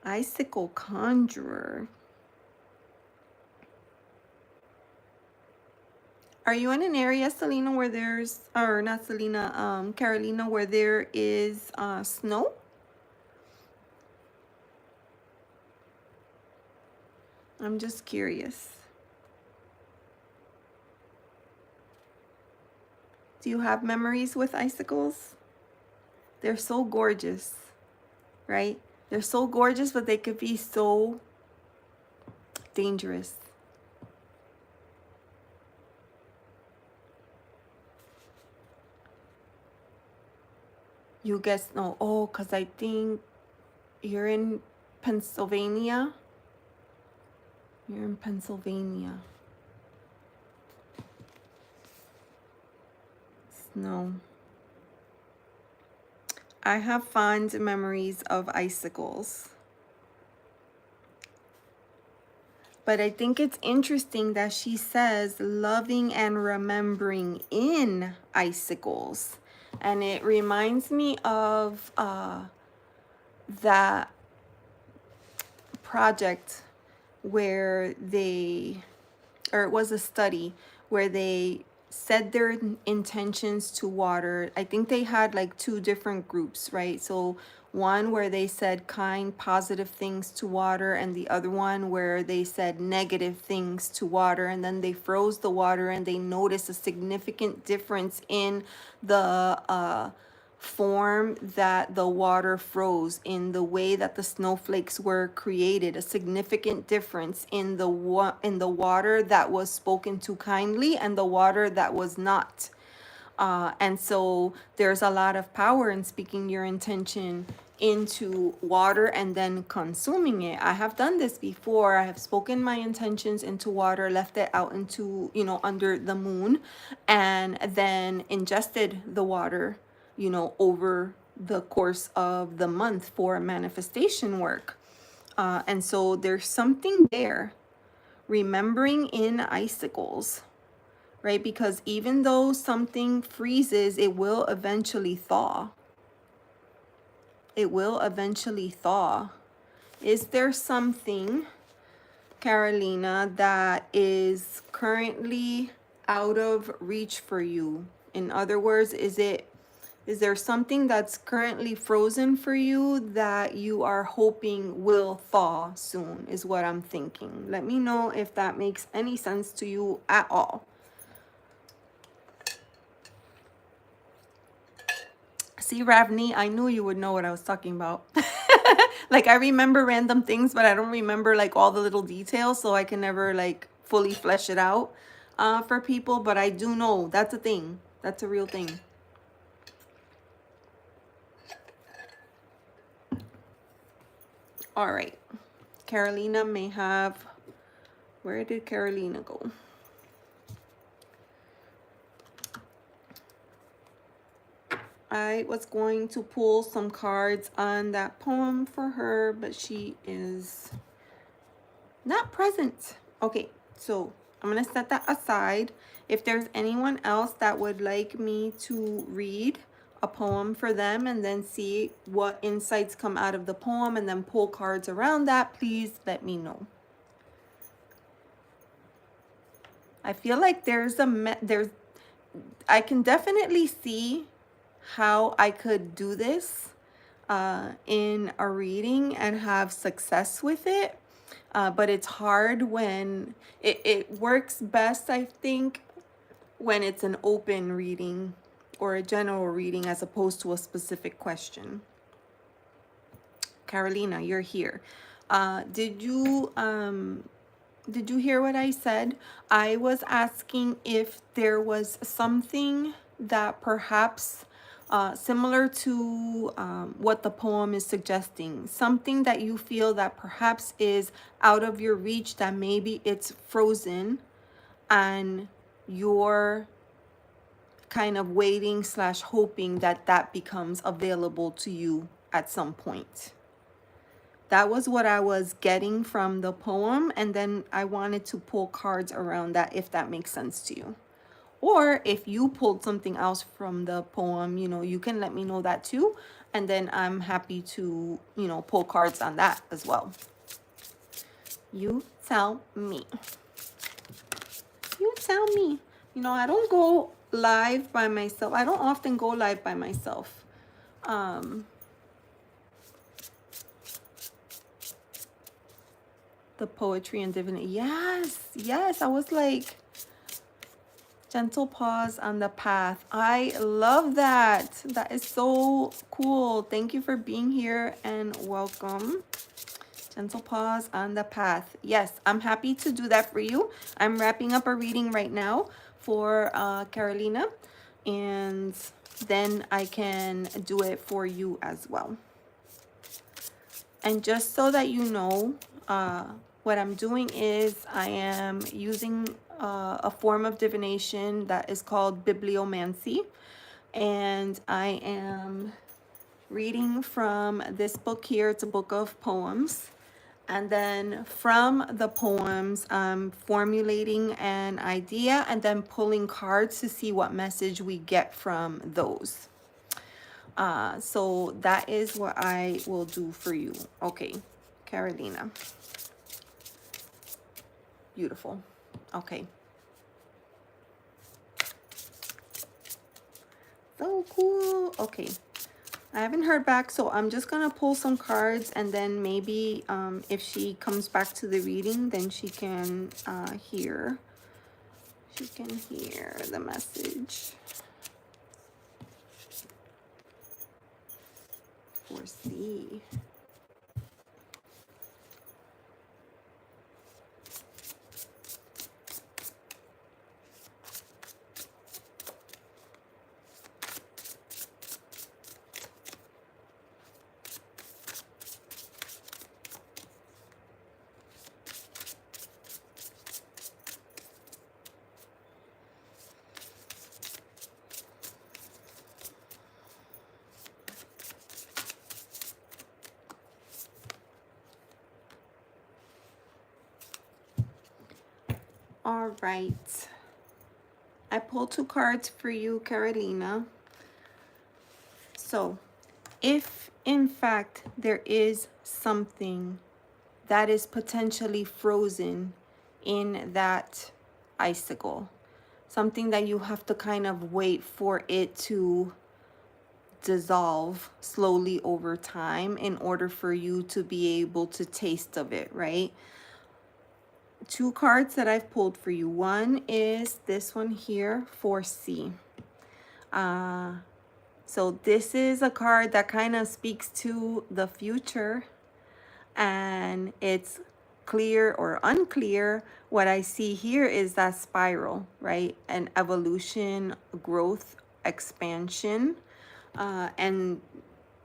Icicle Conjurer. Are you in an area, Selena, where there's, or not Selena, Carolina, where there is snow? I'm just curious. Do you have memories with icicles? They're so gorgeous, right? They're so gorgeous, but they could be so dangerous. You get snow. Oh, because I think you're in Pennsylvania. You're in Pennsylvania. Snow. I have fond memories of icicles. But I think it's interesting that she says loving and remembering in icicles. And it reminds me of that project where they, or it was a study where they said their intentions to water. I think they had like two different groups, right? So one where they said kind, positive things to water, and the other one where they said negative things to water. And then they froze the water and they noticed a significant difference in the form that the water froze, in the way that the snowflakes were created, a significant difference in the water that was spoken to kindly and the water that was not. And so there's a lot of power in speaking your intention into water and then consuming it. I have done this before. I have spoken my intentions into water, left it out into, under the moon, and then ingested the water, over the course of the month for manifestation work. And so there's something there. Remembering in icicles, right? Because even though something freezes, it will eventually thaw. It will eventually thaw. Is there something, Carolina, that is currently out of reach for you? In other words, is there something that's currently frozen for you that you are hoping will thaw soon, is what I'm thinking. Let me know if that makes any sense to you at all. See, Ravni, I knew you would know what I was talking about. Like, I remember random things, but I don't remember like all the little details, so I can never like fully flesh it out for people. But I do know that's a thing. That's a real thing. All right. Carolina may have... Where did Carolina go? I was going to pull some cards on that poem for her, but she is not present. Okay, so I'm going to set that aside. If there's anyone else that would like me to read a poem for them and then see what insights come out of the poem and then pull cards around that, please let me know. I feel like I can definitely see how I could do this in a reading and have success with it. But it's hard when it works best, I think, when it's an open reading or a general reading as opposed to a specific question. Carolina, you're here. Did you hear what I said? I was asking if there was something that perhaps similar to what the poem is suggesting, something that you feel that perhaps is out of your reach, that maybe it's frozen and you're kind of waiting / hoping that that becomes available to you at some point. That was what I was getting from the poem, and then I wanted to pull cards around that, if that makes sense to you. Or if you pulled something else from the poem, you can let me know that too, and then I'm happy to, pull cards on that as well. You tell me. You tell me. I don't go live by myself. I don't often go live by myself. The poetry and divination. Yes. I was like, gentle pause on the path. I love that. That is so cool. Thank you for being here and welcome. Gentle pause on the path. Yes, I'm happy to do that for you. I'm wrapping up a reading right now for Carolina, and then I can do it for you as well. And just so that you know, what I'm doing is I am using a form of divination that is called Bibliomancy. And I am reading from this book here. It's a book of poems. And then from the poems, I'm formulating an idea and then pulling cards to see what message we get from those. So that is what I will do for you. Okay, Carolina. Beautiful. Okay. so cool. Okay, I haven't heard back, so I'm just gonna pull some cards, and then maybe if she comes back to the reading, then she can hear. She can hear the message. Foresee. All right. I pulled 2 cards for you, Carolina. So, if in fact there is something that is potentially frozen in that icicle, something that you have to kind of wait for it to dissolve slowly over time in order for you to be able to taste of it, right? 2 cards that I've pulled for you. One is this one here, Foresee. So this is a card that kind of speaks to the future, and it's clear or unclear. What I see here is that spiral, right? An evolution, growth, expansion, and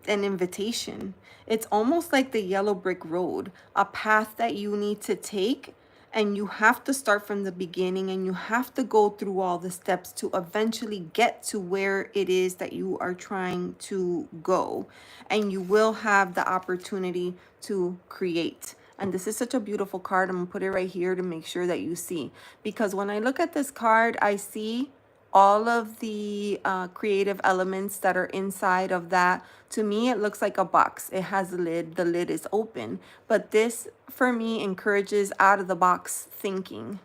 an invitation. It's almost like the yellow brick road, a path that you need to take, and you have to start from the beginning, and you have to go through all the steps to eventually get to where it is that you are trying to go. And you will have the opportunity to create. And this is such a beautiful card. I'm gonna put it right here to make sure that you see, because when I look at this card, I see all of the creative elements that are inside of that. To me, it looks like a box. It has a lid. The lid is open. But this, for me, encourages out of the box thinking,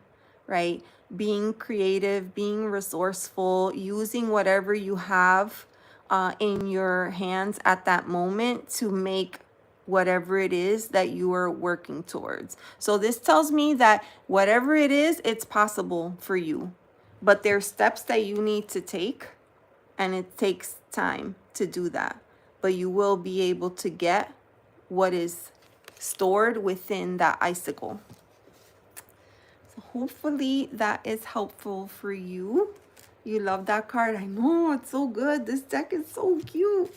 right? Being creative, being resourceful, using whatever you have in your hands at that moment to make whatever it is that you are working towards. So this tells me that whatever it is, it's possible for you. But there's steps that you need to take, and it takes time to do that. But you will be able to get what is stored within that icicle. So hopefully that is helpful for you. You love that card. I know, it's so good. This deck is so cute.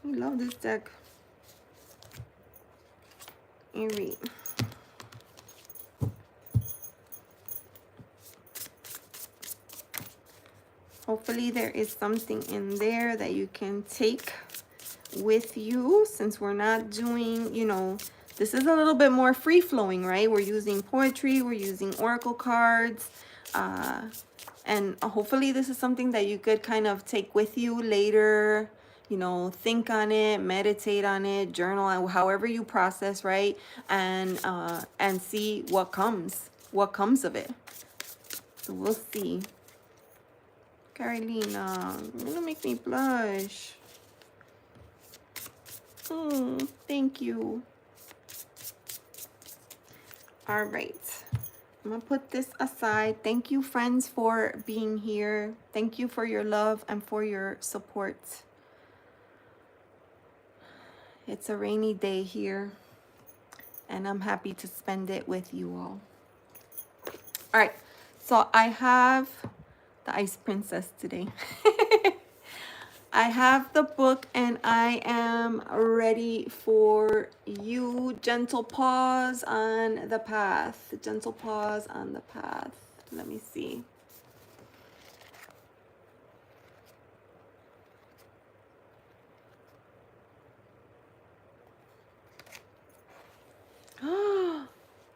I love this deck. Alright. Hopefully there is something in there that you can take with you, since we're not doing, this is a little bit more free-flowing, right? We're using poetry, we're using oracle cards, and hopefully this is something that you could kind of take with you later, think on it, meditate on it, journal, however you process, right? And see what comes of it. So we'll see. Carolina, you're gonna make me blush. Oh, thank you. All right, I'm gonna put this aside. Thank you, friends, for being here. Thank you for your love and for your support. It's a rainy day here, and I'm happy to spend it with you all. All right, so I have the Ice Princess today. I have the book, and I am ready for you. Gentle pause on the path. Gentle pause on the path. Let me see.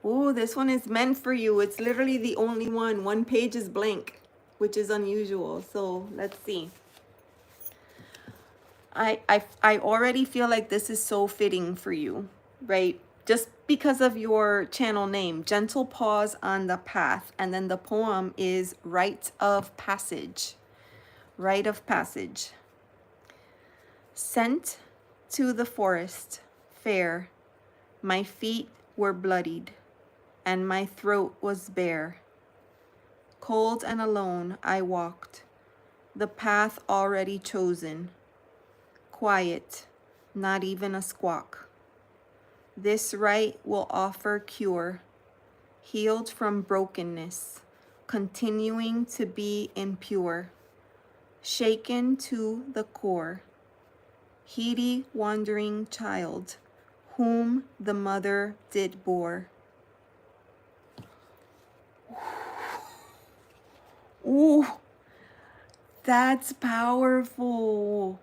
Oh, this one is meant for you. It's literally the only one. One page is blank, which is unusual. So let's see. I already feel like this is so fitting for you, right? Just because of your channel name, Gentle Pause on the Path. And then the poem is Rite of Passage. Rite of Passage. Sent to the forest fair, my feet were bloodied, and my throat was bare. Cold and alone I walked, the path already chosen. Quiet, not even a squawk. This rite will offer cure, healed from brokenness, continuing to be impure, shaken to the core. Heedy wandering child, whom the mother did bore. Ooh, that's powerful.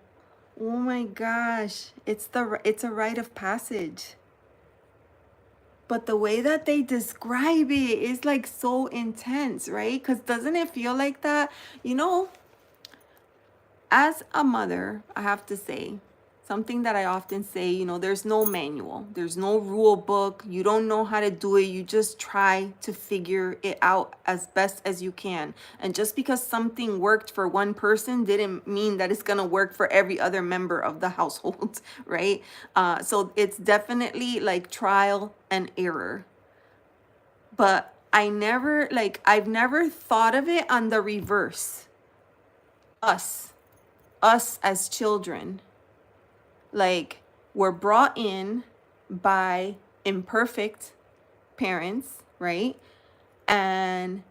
Oh my gosh, it's a rite of passage. But the way that they describe it is like so intense, right? Because doesn't it feel like that? You know, as a mother, I have to say, something that I often say, you know, there's no manual, there's no rule book. You don't know how to do it. You just try to figure it out as best as you can. And just because something worked for one person didn't mean that it's going to work for every other member of the household, right? So it's definitely like trial and error. But I've never thought of it on the reverse. Us as children, like, we're brought in by imperfect parents, right? And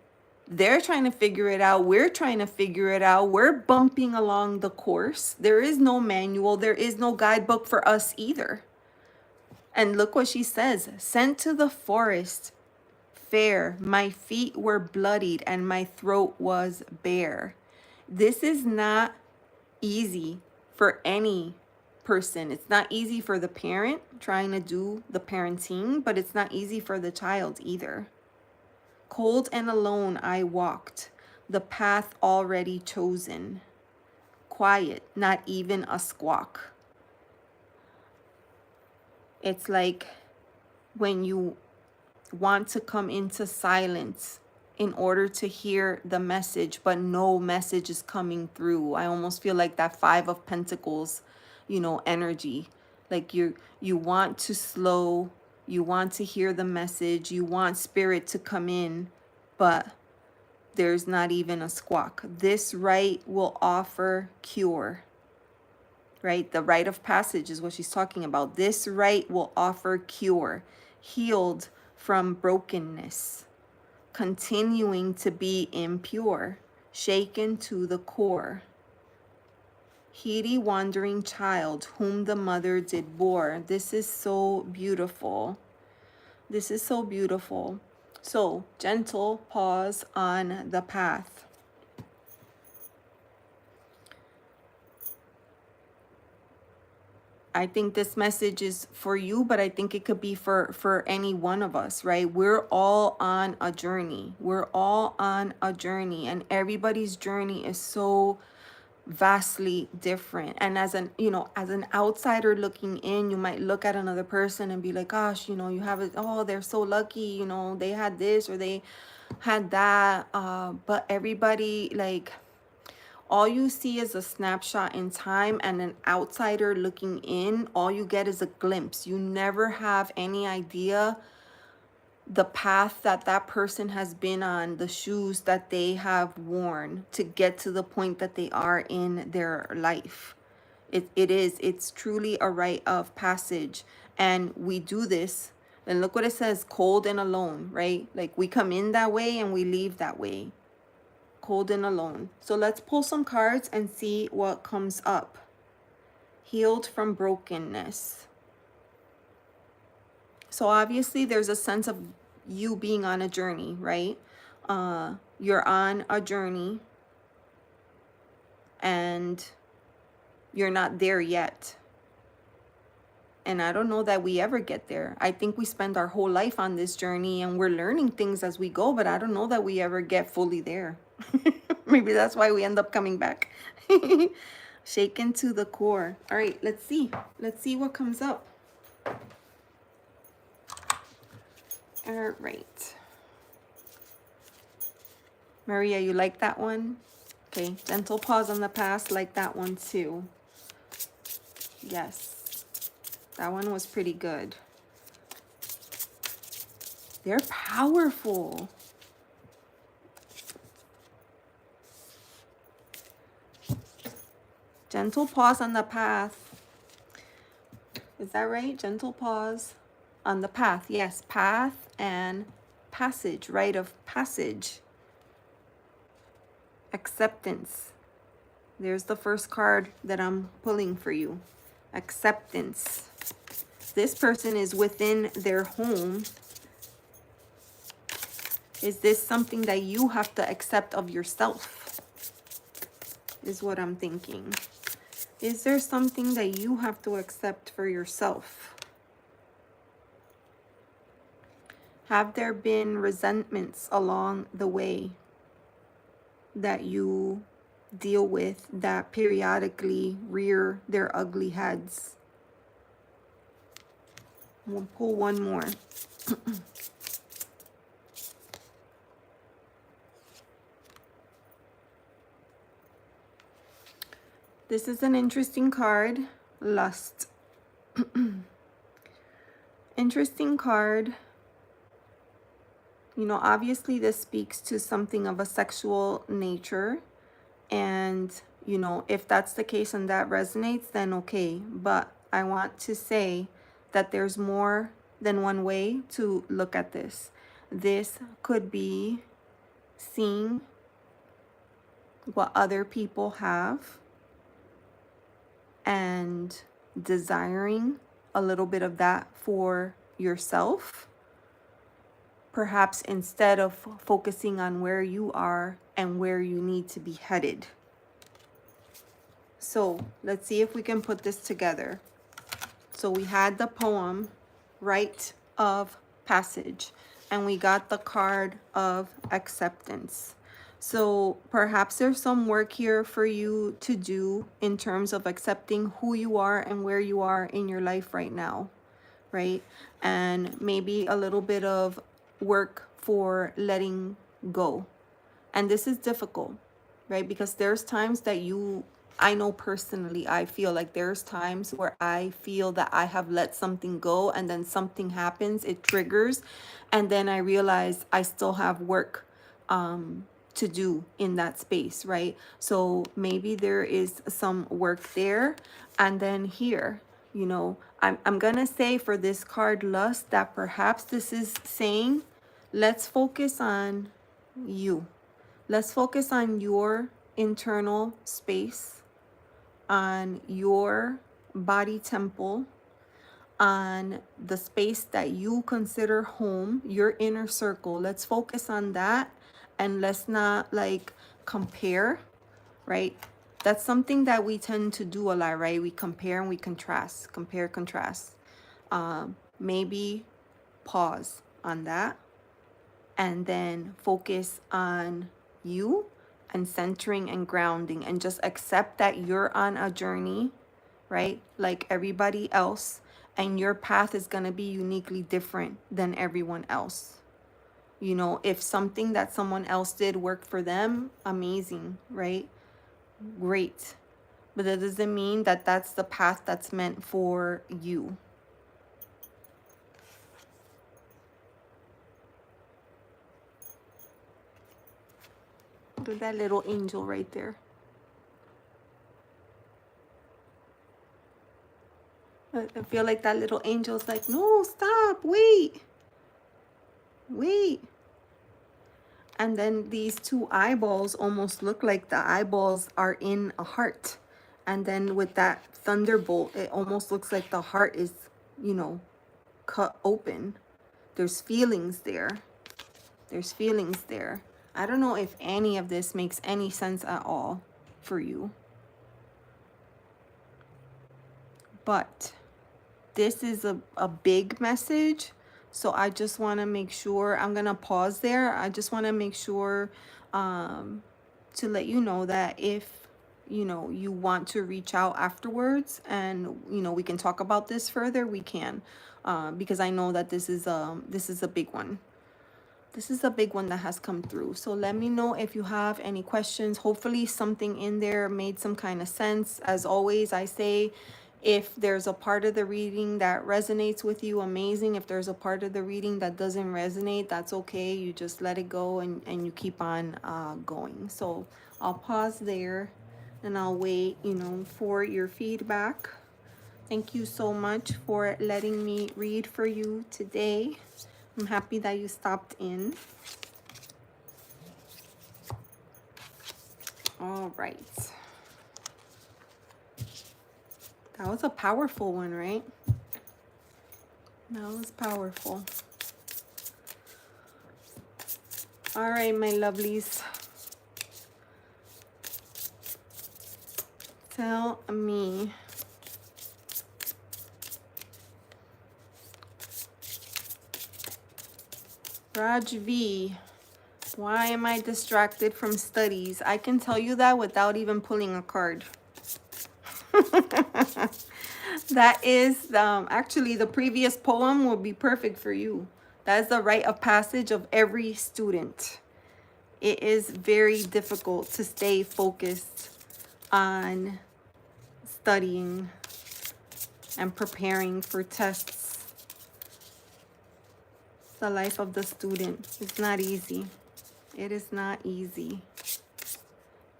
they're trying to figure it out. We're trying to figure it out. We're bumping along the course. There is no manual. There is no guidebook for us either. And look what she says. Sent to the forest fair, my feet were bloodied and my throat was bare. This is not easy for any person. It's not easy for the parent trying to do the parenting, but it's not easy for the child either. Cold and alone I walked, the path already chosen. Quiet, not even a squawk. It's like when you want to come into silence in order to hear the message, but no message is coming through. I almost feel like that Five of Pentacles, you know, energy. Like you want to slow, you want to hear the message, you want spirit to come in, but there's not even a squawk. This rite will offer cure, right? The rite of passage is what she's talking about. This rite will offer cure, healed from brokenness, continuing to be impure, shaken to the core. Heedy wandering child, whom the mother did bore. This is so beautiful. This is so beautiful. So, gentle pause on the path. I think this message is for you, but I think it could be for any one of us, right? We're all on a journey. We're all on a journey, and everybody's journey is so vastly different. And as an, you know, as an outsider looking in, you might look at another person and be like, gosh, you know, you have it, oh, they're so lucky, you know, they had this or they had that. But everybody, like, all you see is a snapshot in time, and an outsider looking in, all you get is a glimpse. You never have any idea the path that that person has been on, the shoes that they have worn to get to the point that they are in their life. It's truly a rite of passage. And we do this, and look what it says, cold and alone, right? Like, we come in that way and we leave that way. Cold and alone. So let's pull some cards and see what comes up. Healed from brokenness. So obviously there's a sense of you being on a journey, right? You're on a journey and you're not there yet. And I don't know that we ever get there. I think we spend our whole life on this journey and we're learning things as we go, but I don't know that we ever get fully there. Maybe that's why we end up coming back. Shaken to the core. All right, let's see. Let's see what comes up. All right. Maria, you like that one? Okay, gentle pause on the past, like that one too. Yes, that one was pretty good. They're powerful. Gentle pause on the path. Is that right? Gentle pause on the path. Yes, path and passage, rite of passage. Acceptance. There's the first card that I'm pulling for you. Acceptance. This person is within their home. Is this something that you have to accept of yourself? Is what I'm thinking. Is there something that you have to accept for yourself? Have there been resentments along the way that you deal with that periodically rear their ugly heads? We'll pull one more. This is an interesting card. Lust. Interesting card. You know, obviously this speaks to something of a sexual nature. And, you know, if that's the case and that resonates, then okay. But I want to say that there's more than one way to look at this. This could be seeing what other people have and desiring a little bit of that for yourself. Perhaps instead of focusing on where you are and where you need to be headed. So let's see if we can put this together. So we had the poem, Rite of Passage, and we got the card of acceptance. So perhaps there's some work here for you to do in terms of accepting who you are and where you are in your life right now, right? And maybe a little bit of work for letting go. And this is difficult, right? Because there's times that I know personally, I feel like there's times where I feel that I have let something go and then something happens, it triggers, and then I realize I still have work to do in that space, right? So maybe there is some work there. And then here, you know, I'm gonna say for this card Lust that perhaps this is saying, let's focus on you. Let's focus on your internal space, on your body temple, on the space that you consider home, your inner circle. Let's focus on that and let's not like compare, right? That's something that we tend to do a lot, right? We compare and we contrast, compare, contrast. Maybe pause on that and then focus on you and centering and grounding and just accept that you're on a journey, right? Like everybody else, and your path is going to be uniquely different than everyone else. You know, if something that someone else did work for them, amazing, right? Great. But that doesn't mean that that's the path that's meant for you. Look at that little angel right there. I feel like that little angel's like, no, stop, wait. And then these two eyeballs almost look like the eyeballs are in a heart. And then with that thunderbolt, it almost looks like the heart is, you know, cut open. There's feelings there. I don't know if any of this makes any sense at all for you. But this is a big message. So I just want to make sure, I'm going to pause there. I just want to make sure to let you know that if, you know, you want to reach out afterwards and, you know, we can talk about this further, we can. Because I know that this is a big one. This is a big one that has come through. So let me know if you have any questions. Hopefully something in there made some kind of sense. As always, I say, If there's a part of the reading that resonates with you, amazing. If there's a part of the reading that doesn't resonate, that's okay. You just let it go and you keep on going. So I'll pause there and I'll wait, for your feedback. Thank you so much for letting me read for you today. I'm happy that you stopped in. All right. That was a powerful one, right? That was powerful. All right, my lovelies. Tell me. Raj V, why am I distracted from studies? I can tell you that without even pulling a card. That is, actually, the previous poem will be perfect for you. That is the rite of passage of every student. It is very difficult to stay focused on studying and preparing for tests. The life of the student is not easy. It is not easy.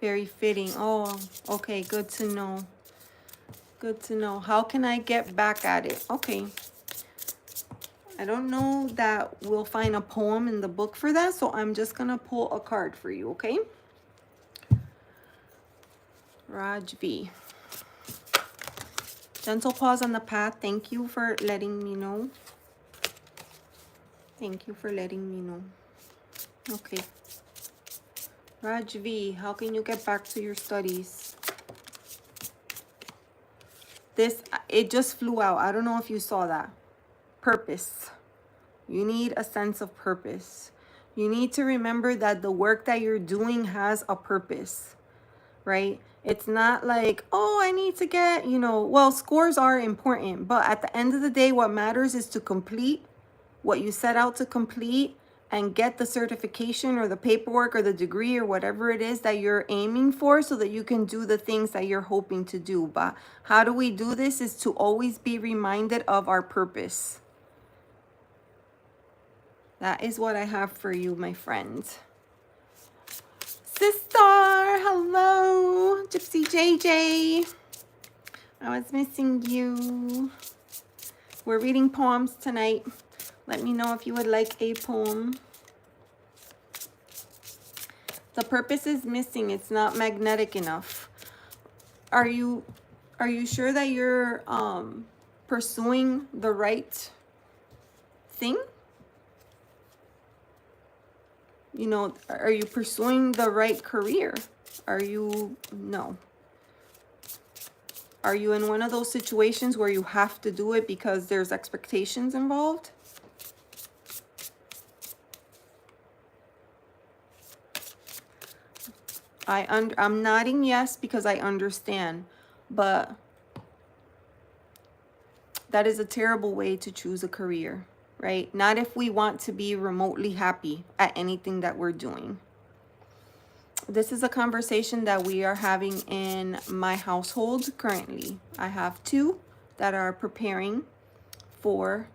Very fitting. Oh, okay, good to know. Good to know. How can I get back at it? Okay. I don't know that we'll find a poem in the book for that, so I'm just going to pull a card for you, okay? Raj V. Gentle pause on the path. Thank you for letting me know. Thank you for letting me know. Okay. Raj V, how can you get back to your studies? It just flew out. I don't know if you saw that. Purpose. You need a sense of purpose. You need to remember that the work that you're doing has a purpose, right? It's not like, oh, I need to get, well, scores are important, but at the end of the day, what matters is to complete what you set out to complete and get the certification or the paperwork or the degree or whatever it is that you're aiming for so that you can do the things that you're hoping to do. But how do we do this is to always be reminded of our purpose. That is what I have for you, my friends. Sister, hello. Gypsy JJ. I was missing you. We're reading poems tonight. Let me know if you would like a poem. The purpose is missing. It's not magnetic enough. Are you sure that you're pursuing the right thing? Are you pursuing the right career? No. Are you in one of those situations where you have to do it because there's expectations involved? I'm nodding yes because I understand, but that is a terrible way to choose a career, right? Not if we want to be remotely happy at anything that we're doing. This is a conversation that we are having in my household currently. I have two that are preparing for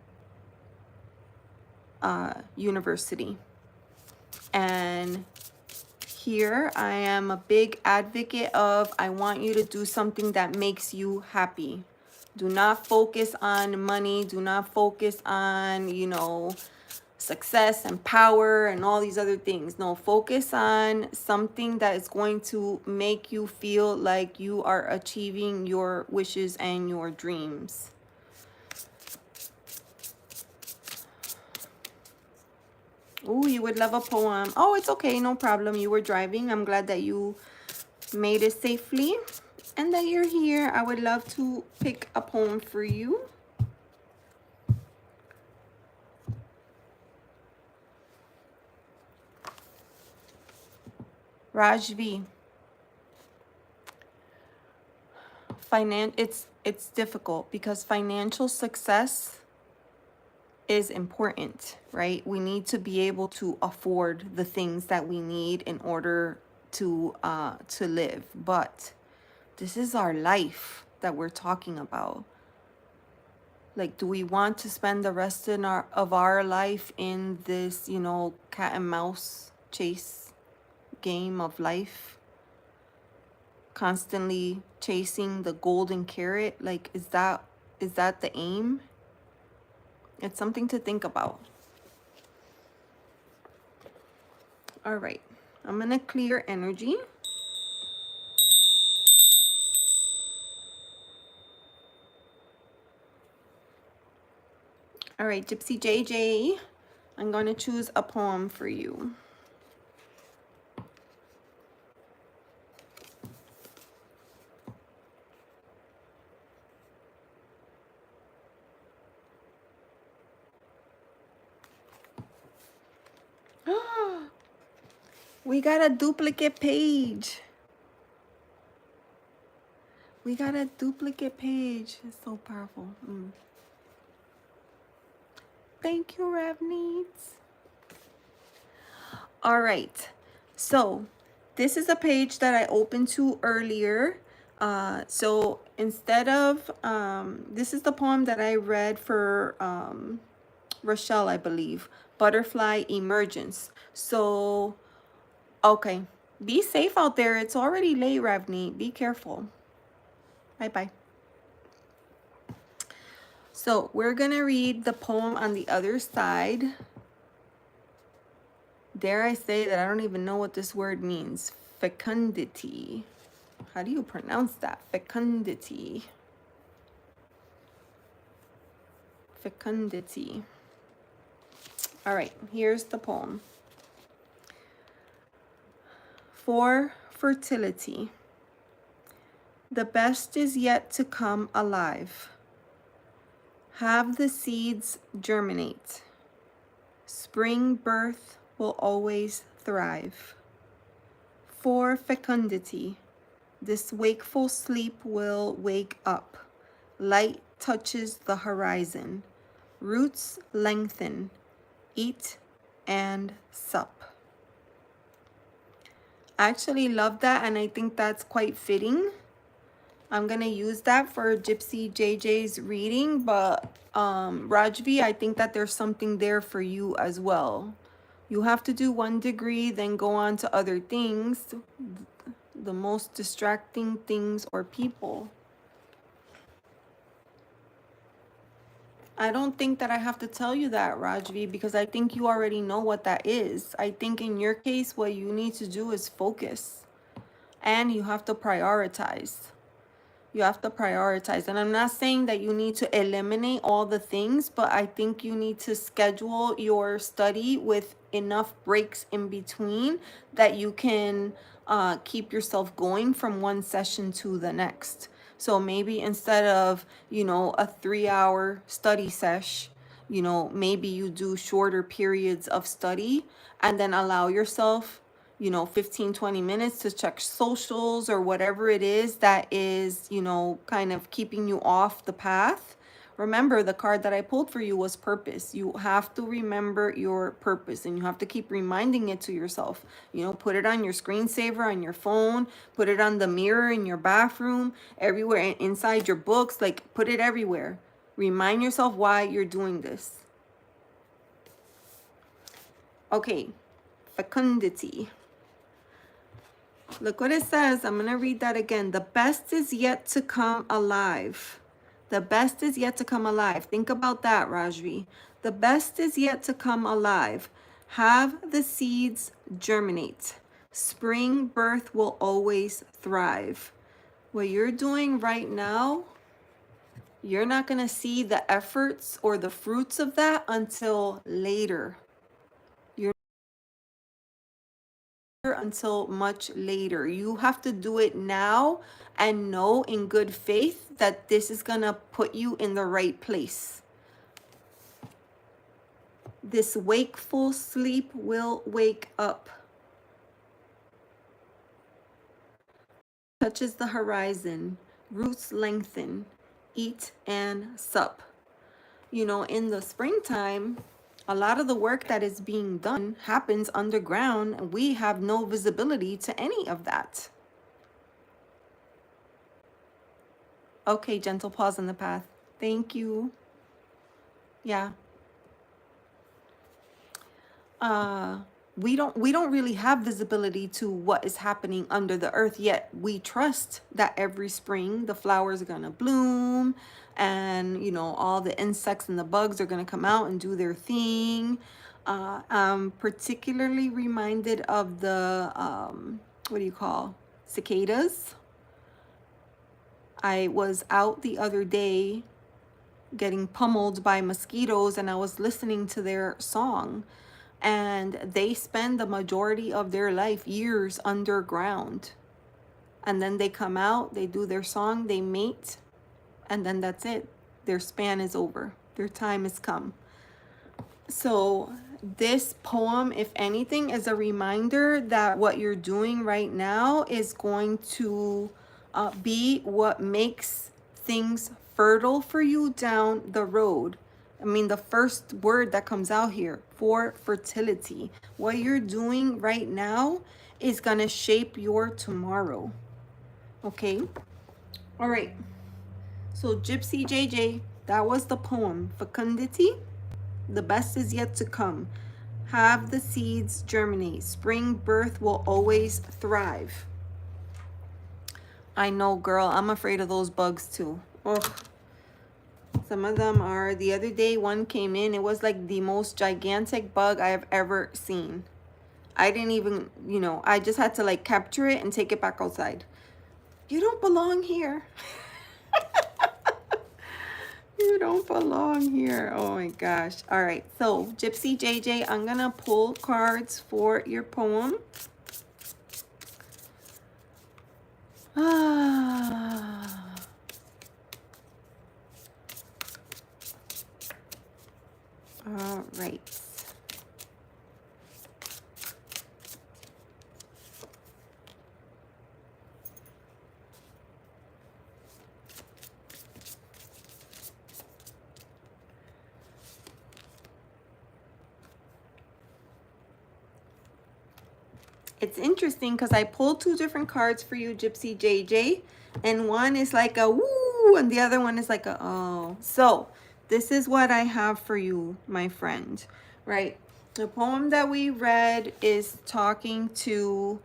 university. And here I am a big advocate of, I want you to do something that makes you happy. Do not focus on money. Do not focus on, success and power and all these other things. No, focus on something that is going to make you feel like you are achieving your wishes and your dreams. Oh, you would love a poem. Oh, it's okay. No problem. You were driving. I'm glad that you made it safely and that you're here. I would love to pick a poem for you. Raj V. It's difficult because financial success is important, right? We need to be able to afford the things that we need in order to live. But this is our life. that we're talking about. Like, do we want to spend the rest of our life in this, you know, cat and mouse chase game of life? Constantly chasing the golden carrot? Like, is that the aim? It's something to think about. All right. I'm going to clear energy. All right, Gypsy JJ, I'm going to choose a poem for you. We got a duplicate page. We got a duplicate page. It's so powerful. Thank you, Ravneets. All right. So this is a page that I opened to earlier. So instead of, this is the poem that I read for Rochelle, I believe. Butterfly Emergence. So, okay. Be safe out there. It's already late, Ravneet. Be careful. Bye-bye. So we're going to read the poem on the other side. Dare I say that I don't even know what this word means. Fecundity. How do you pronounce that? Fecundity. Fecundity. All right, here's the poem. For fertility. The best is yet to come alive. Have the seeds germinate. Spring birth will always thrive. For fecundity, this wakeful sleep will wake up. Light touches the horizon. Roots lengthen. Eat and sup. I actually love that, and I think that's quite fitting. I'm going to use that for Gypsy JJ's reading, but Rajvi, I think that there's something there for you as well. You have to do 1 degree, then go on to other things, the most distracting things or people. I don't think that I have to tell you that, Rajvi, because I think you already know what that is. I think in your case, what you need to do is focus, and you have to prioritize. You have to prioritize. And I'm not saying that you need to eliminate all the things, but I think you need to schedule your study with enough breaks in between that you can keep yourself going from one session to the next. So maybe instead of, you know, a 3-hour study sesh, you know, maybe you do shorter periods of study and then allow yourself, you know, 15-20 minutes to check socials or whatever it is that is, you know, kind of keeping you off the path. Remember, the card that I pulled for you was purpose. You have to remember your purpose, and you have to keep reminding it to yourself. You know, put it on your screensaver on your phone, put it on the mirror in your bathroom, everywhere inside your books, like put it everywhere. Remind yourself why you're doing this. Okay, fecundity. Look what it says. I'm going to read that again. The best is yet to come alive. The best is yet to come alive. Think about that, Rajvi. The best is yet to come alive. Have the seeds germinate. Spring birth will always thrive. What you're doing right now, you're not going to see the efforts or the fruits of that until later. Until much later. You have to do it now and know in good faith that this is gonna put you in the right place. This wakeful sleep will wake up. Touches the horizon. Roots lengthen. Eat and sup. You know, in the springtime, a lot of the work that is being done happens underground, and we have no visibility to any of that. Okay, gentle pause in the path. Thank you. Yeah. uh we don't really have visibility to what is happening under the earth, yet we trust that every spring the flowers are going to bloom, and all the insects and the bugs are going to come out and do their thing. I'm particularly reminded of the what do you call, cicadas. I was out the other day getting pummeled by mosquitoes, and I was listening to their song, and they spend the majority of their life, years, underground, and then they come out, they do their song, they mate, and then that's it. Their span is over, their time has come. So this poem, if anything, is a reminder that what you're doing right now is going to be what makes things fertile for you down the road. I mean, the first word that comes out here, for fertility. What you're doing right now is going to shape your tomorrow. Okay? All right. So Gypsy JJ, that was the poem. Fecundity, the best is yet to come. Have the seeds germinate. Spring birth will always thrive. I know, girl. I'm afraid of those bugs too. Oh, some of them are. The other day, one came in. It was like the most gigantic bug I have ever seen. I didn't even, I just had to like capture it and take it back outside. You don't belong here. You don't belong here. Oh my gosh. All right. So, Gypsy JJ, I'm going to pull cards for your poem. Ah. All right. It's interesting because I pulled two different cards for you, Gypsy JJ, and one is like a woo, and the other one is like a oh. So this is what I have for you, my friend, right? The poem that we read is talking to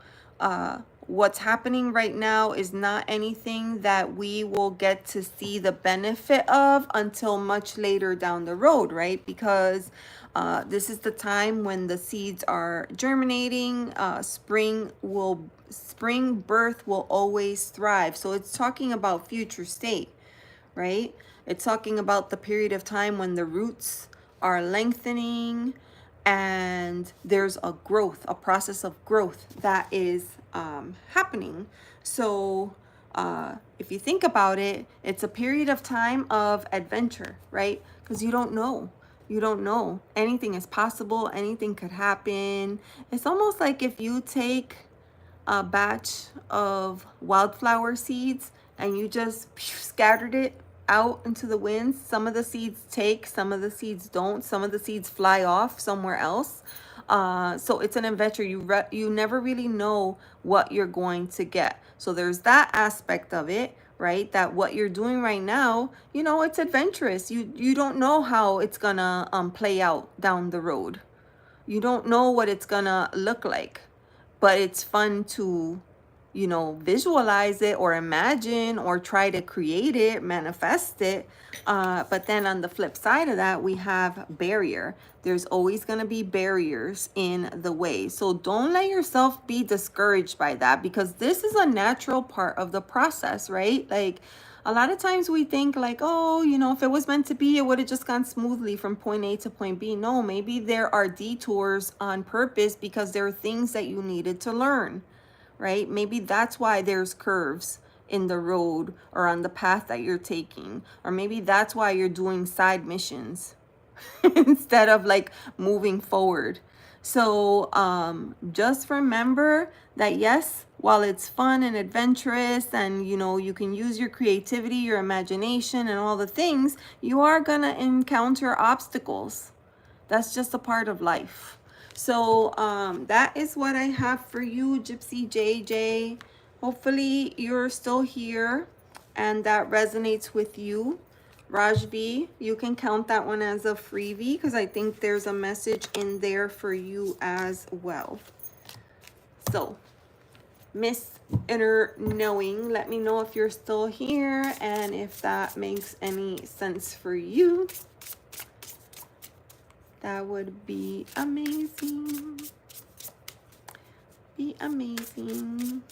what's happening right now is not anything that we will get to see the benefit of until much later down the road, right? Because this is the time when the seeds are germinating. Spring birth will always thrive. So it's talking about future state, right? It's talking about the period of time when the roots are lengthening and there's a growth, a process of growth that is happening. So if you think about it, it's a period of time of adventure, right? Because you don't know. You don't know. Anything is possible. Anything could happen. It's almost like if you take a batch of wildflower seeds and you just scattered it out into the wind. Some of the seeds take, some of the seeds don't, some of the seeds fly off somewhere else. So it's an adventure. You never really know what you're going to get. So there's that aspect of it, right? That what you're doing right now, it's adventurous. You don't know how it's gonna play out down the road. You don't know what it's gonna look like, but it's fun to visualize it or imagine or try to create it, manifest it. But then on the flip side of that, we have barrier. There's always going to be barriers in the way. So don't let yourself be discouraged by that, because this is a natural part of the process, right? Like a lot of times we think like, oh, if it was meant to be, it would have just gone smoothly from point A to point B. No, maybe there are detours on purpose because there are things that you needed to learn, right? Maybe that's why there's curves in the road or on the path that you're taking. Or maybe that's why you're doing side missions instead of like moving forward. So just remember that yes, while it's fun and adventurous and you can use your creativity, your imagination and all the things, you are gonna encounter obstacles. That's just a part of life. So that is what I have for you, Gypsy JJ. Hopefully you're still here and that resonates with you, Rajvi, you can count that one as a freebie because I think there's a message in there for you as well. So, Miss Inner Knowing, let me know if you're still here and if that makes any sense for you. That would be amazing. Be amazing.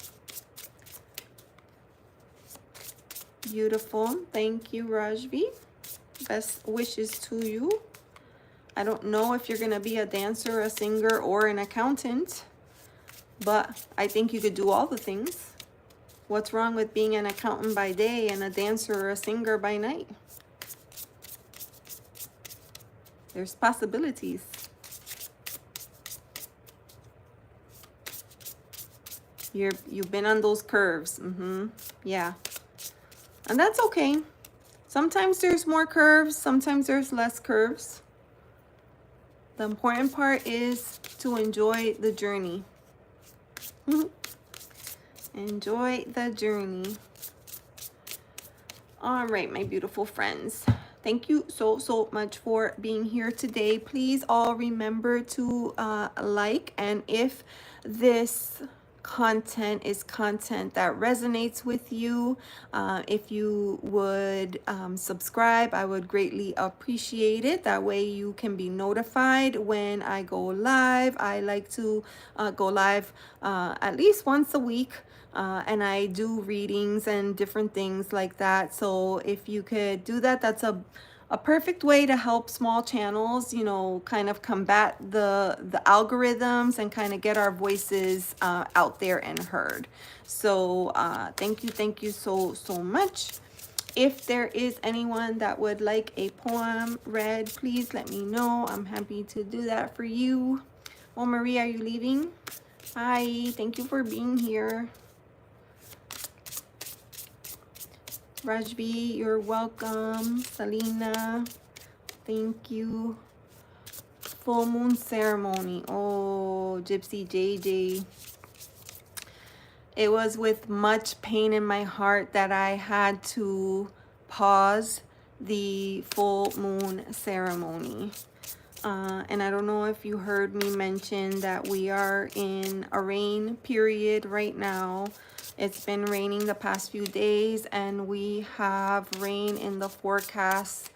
Beautiful. Thank you, Rajvi. Best wishes to you. I don't know if you're going to be a dancer, a singer, or an accountant, but I think you could do all the things. What's wrong with being an accountant by day and a dancer or a singer by night? There's possibilities. You've been on those curves. Yeah. And that's okay. Sometimes there's more curves, sometimes there's less curves. The important part is to enjoy the journey. Enjoy the journey. All right, my beautiful friends. Thank you so much for being here today. Please all remember to like, and if this content is content that resonates with you, if you would subscribe, I would greatly appreciate it. That way you can be notified when I go live. I like to go live at least once a week. And I do readings and different things like that. So if you could do that, that's a perfect way to help small channels, you know, kind of combat the algorithms and kind of get our voices out there and heard. So thank you so much. If there is anyone that would like a poem read, please let me know. I'm happy to do that for you. Oh, Marie, are you leaving? Hi, thank you for being here. Rajvi, you're welcome. Selena, thank you. Full moon ceremony. Oh, Gypsy JJ. It was with much pain in my heart that I had to pause the full moon ceremony. And I don't know if you heard me mention that we are in a rain period right now. It's been raining the past few days, and we have rain in the forecast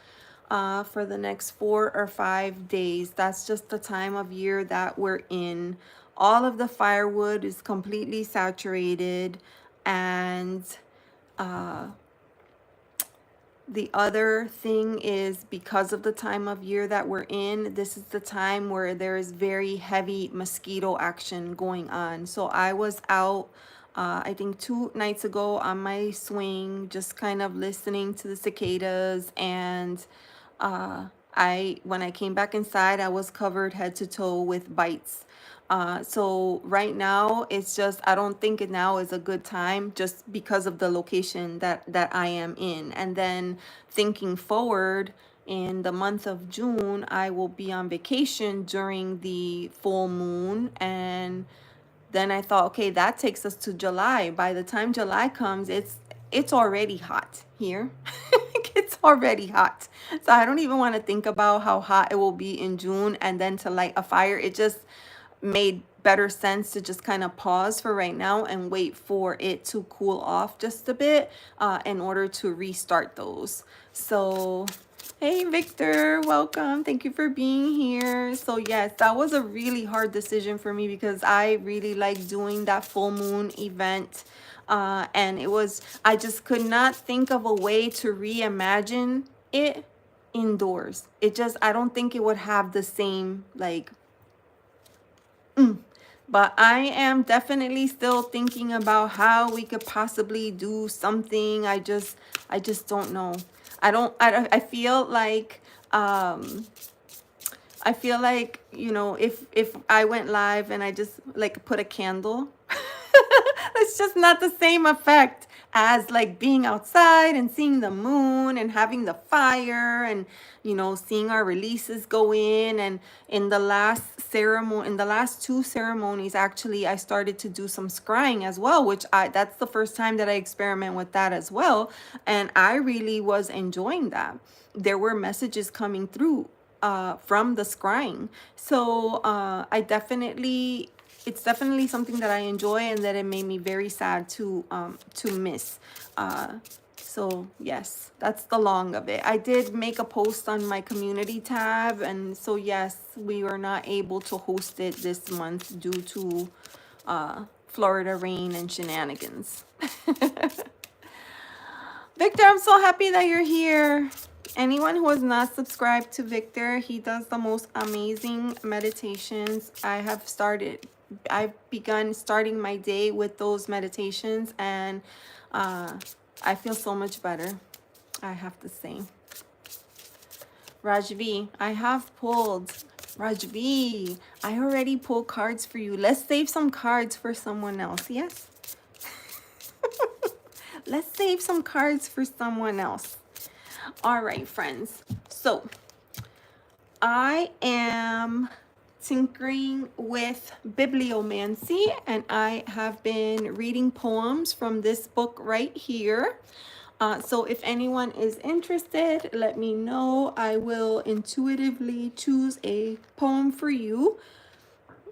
for the next 4 or 5 days. That's just the time of year that we're in. All of the firewood is completely saturated, and the other thing is, because of the time of year that we're in, this is the time where there is very heavy mosquito action going on. So I was out, I think 2 nights ago on my swing, just kind of listening to the cicadas. And when I came back inside, I was covered head to toe with bites. So right now, it's just, I don't think it now is a good time just because of the location that I am in. And then thinking forward, in the month of June, I will be on vacation during the full moon. And then I thought, okay, that takes us to July. By the time July comes, it's already hot here. It's already hot. So I don't even want to think about how hot it will be in June and then to light a fire. It just made better sense to just kind of pause for right now and wait for it to cool off just a bit in order to restart those. So hey Victor, welcome. Thank you for being here. So yes, that was a really hard decision for me because I really like doing that full moon event. And I just could not think of a way to reimagine it indoors. I don't think it would have the same like but I am definitely still thinking about how we could possibly do something. I just don't know. I feel like you know, if I went live and I just like put a candle, it's just not the same effect as like being outside and seeing the moon and having the fire and seeing our releases go in. And in the last ceremony, in the last two ceremonies, actually I started to do some scrying as well, which that's the first time that I experiment with that as well, and I really was enjoying that. There were messages coming through from the scrying. So I definitely, it's definitely something that I enjoy, and that it made me very sad to miss. So yes, that's the long of it. I did make a post on my community tab, and so yes, we were not able to host it this month due to Florida rain and shenanigans. Victor, I'm so happy that you're here. Anyone who has not subscribed to Victor, he does the most amazing meditations. I've begun starting my day with those meditations, and I feel so much better, I have to say. Rajvi, I have pulled. Rajvi, I already pulled cards for you. Let's save some cards for someone else, yes? Let's save some cards for someone else. All right, friends. So I am tinkering with Bibliomancy, and I have been reading poems from this book right here. So if anyone is interested, let me know. I will intuitively choose a poem for you,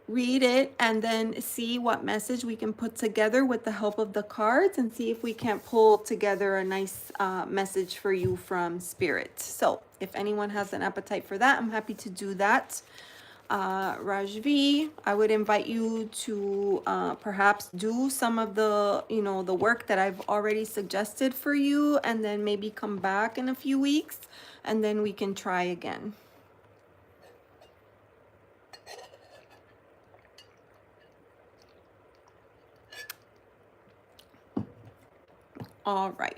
read it, and then see what message we can put together with the help of the cards, and see if we can't pull together a nice message for you from Spirit. So if anyone has an appetite for that, I'm happy to do that. Rajvi, I would invite you to perhaps do some of the, the work that I've already suggested for you, and then maybe come back in a few weeks, and then we can try again. All right.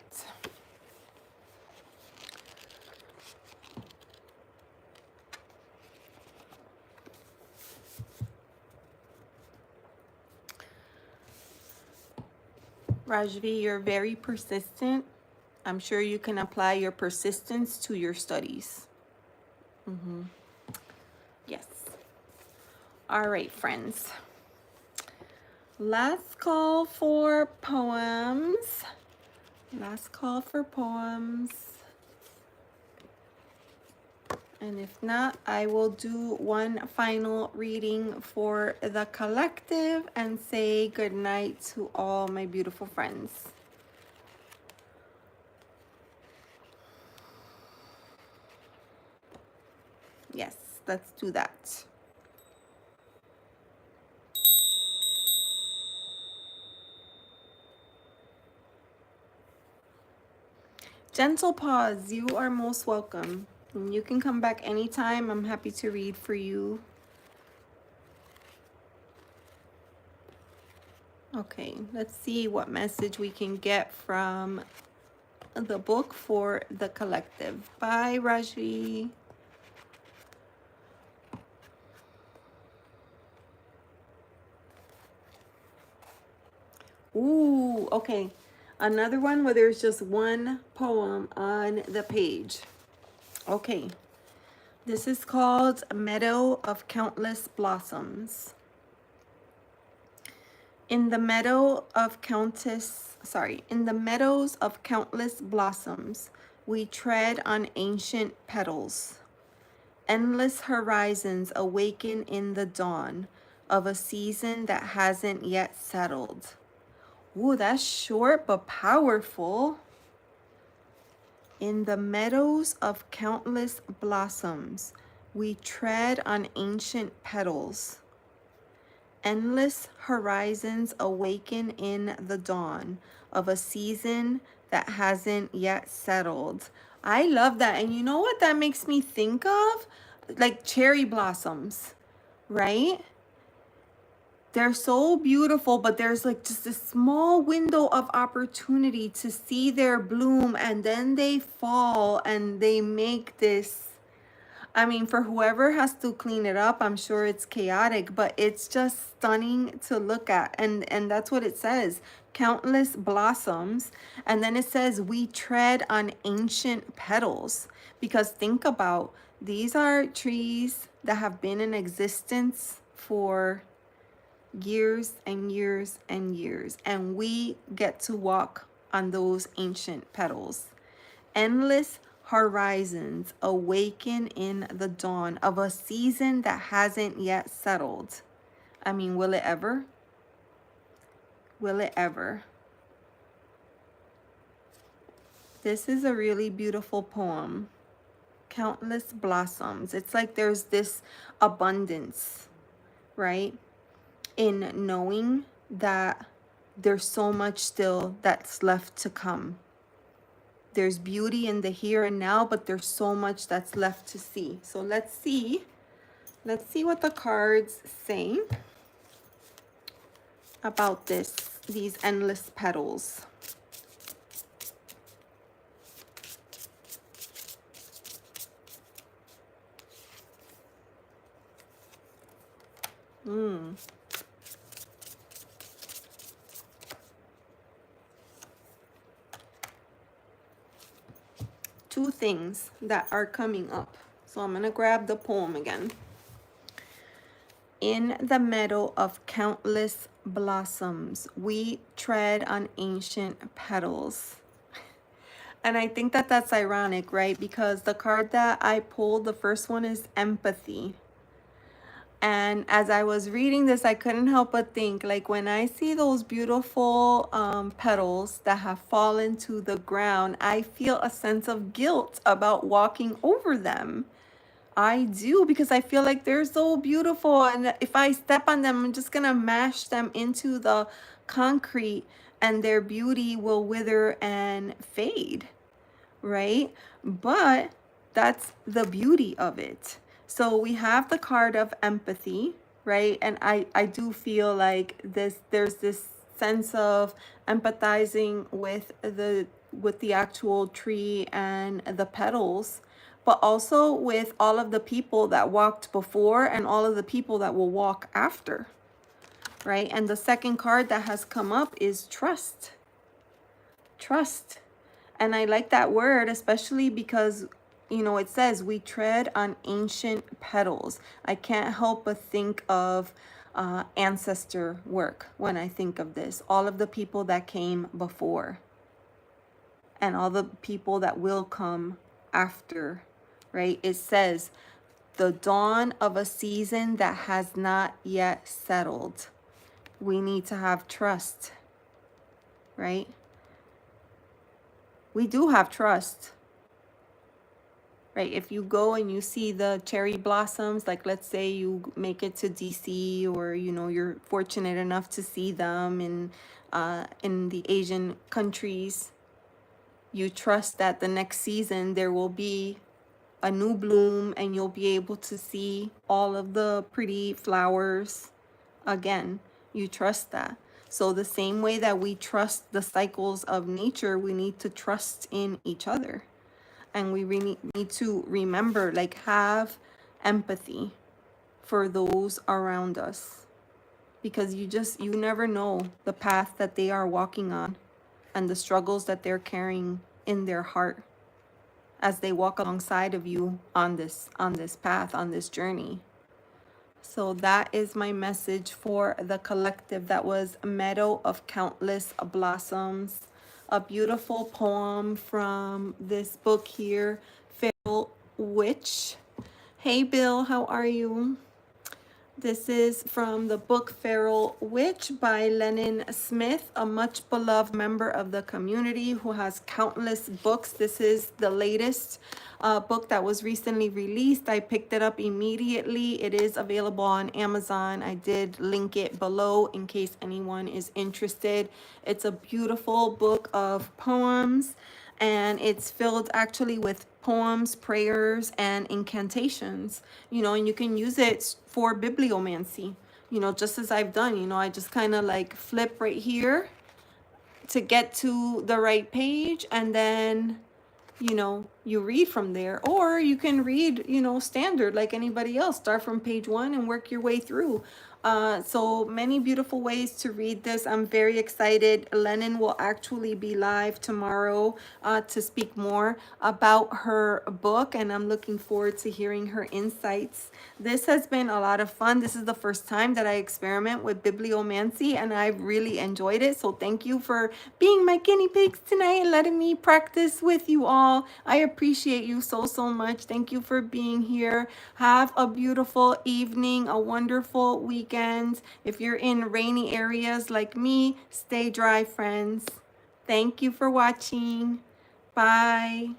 Rajvi, you're very persistent. I'm sure you can apply your persistence to your studies. Yes. All right, friends. Last call for poems. Last call for poems. And if not, I will do one final reading for the collective and say good night to all my beautiful friends. Yes, let's do that. Gentle pause, you are most welcome. You can come back anytime. I'm happy to read for you. Okay, let's see what message we can get from the book for the collective. Bye, Raji. Ooh, okay. Another one where there's just one poem on the page. Okay. This is called Meadow of Countless Blossoms. In the meadows of countless blossoms, we tread on ancient petals. Endless horizons awaken in the dawn of a season that hasn't yet settled. Ooh, that's short but powerful. In the meadows of countless blossoms, we tread on ancient petals. Endless horizons awaken in the dawn of a season that hasn't yet settled. I love that. And you know what that makes me think of? Like cherry blossoms, right? They're so beautiful, but there's like just a small window of opportunity to see their bloom, and then they fall and they make this I mean, for whoever has to clean it up, I'm sure it's chaotic, but it's just stunning to look at. And that's what it says. Countless blossoms. And then it says, we tread on ancient petals. Because think about, these are trees that have been in existence for years and years and years. And we get to walk on those ancient petals. Endless horizons awaken in the dawn of a season that hasn't yet settled. I mean, will it ever? Will it ever? This is a really beautiful poem. Countless blossoms. It's like there's this abundance, right? In knowing that there's so much still that's left to come. There's beauty in the here and now, but there's so much that's left to see. So let's see what the cards say about these endless petals. Two things that are coming up. So I'm going to grab the poem again. In the meadow of countless blossoms, we tread on ancient petals. And I think that that's ironic, right? Because the card that I pulled, the first one is empathy. And as I was reading this, I couldn't help but think, like, when I see those beautiful petals that have fallen to the ground, I feel a sense of guilt about walking over them. I do, because I feel like they're so beautiful. And if I step on them, I'm just going to mash them into the concrete and their beauty will wither and fade, right? But that's the beauty of it. So we have the card of empathy, right? And I do feel like there's this sense of empathizing with the actual tree and the petals, but also with all of the people that walked before and all of the people that will walk after, right? And the second card that has come up is trust. Trust. And I like that word, especially because, you know, it says we tread on ancient petals. I can't help but think of ancestor work when I think of this. All of the people that came before and all the people that will come after, right? It says the dawn of a season that has not yet settled. We need to have trust, right? We do have trust, right? If you go and you see the cherry blossoms, like let's say you make it to DC, or, you know, you're fortunate enough to see them in the Asian countries, you trust that the next season there will be a new bloom and you'll be able to see all of the pretty flowers again. You trust that. So the same way that we trust the cycles of nature, we need to trust in each other. And we really need to remember, like, have empathy for those around us. Because you never know the path that they are walking on and the struggles that they're carrying in their heart as they walk alongside of you on this path, on this journey. So that is my message for the collective. That was Meadow of Countless Blossoms, a beautiful poem from this book here, Feral Witch. Hey Bill, how are you? This is from the book Feral Witch by Lennon Smith, a much beloved member of the community who has countless books. This is the latest book that was recently released. I picked it up immediately. It is available on Amazon. I did link it below in case anyone is interested. It's a beautiful book of poems, and it's filled actually with poems, prayers, and incantations, you know, and you can use it for bibliomancy, you know, just as I've done. You know, I just kind of like flip right here to get to the right page, and then you read from there, or you can read, standard like anybody else. Start from page 1 and work your way through. So many beautiful ways to read this. I'm very excited. Lennon will actually be live tomorrow to speak more about her book, and I'm looking forward to hearing her insights. This has been a lot of fun. This is the first time that I experiment with bibliomancy, and I've really enjoyed it. So thank you for being my guinea pigs tonight and letting me practice with you all. I appreciate you so, so much. Thank you for being here. Have a beautiful evening, a wonderful weekend. If you're in rainy areas like me, stay dry, friends. Thank you for watching. Bye.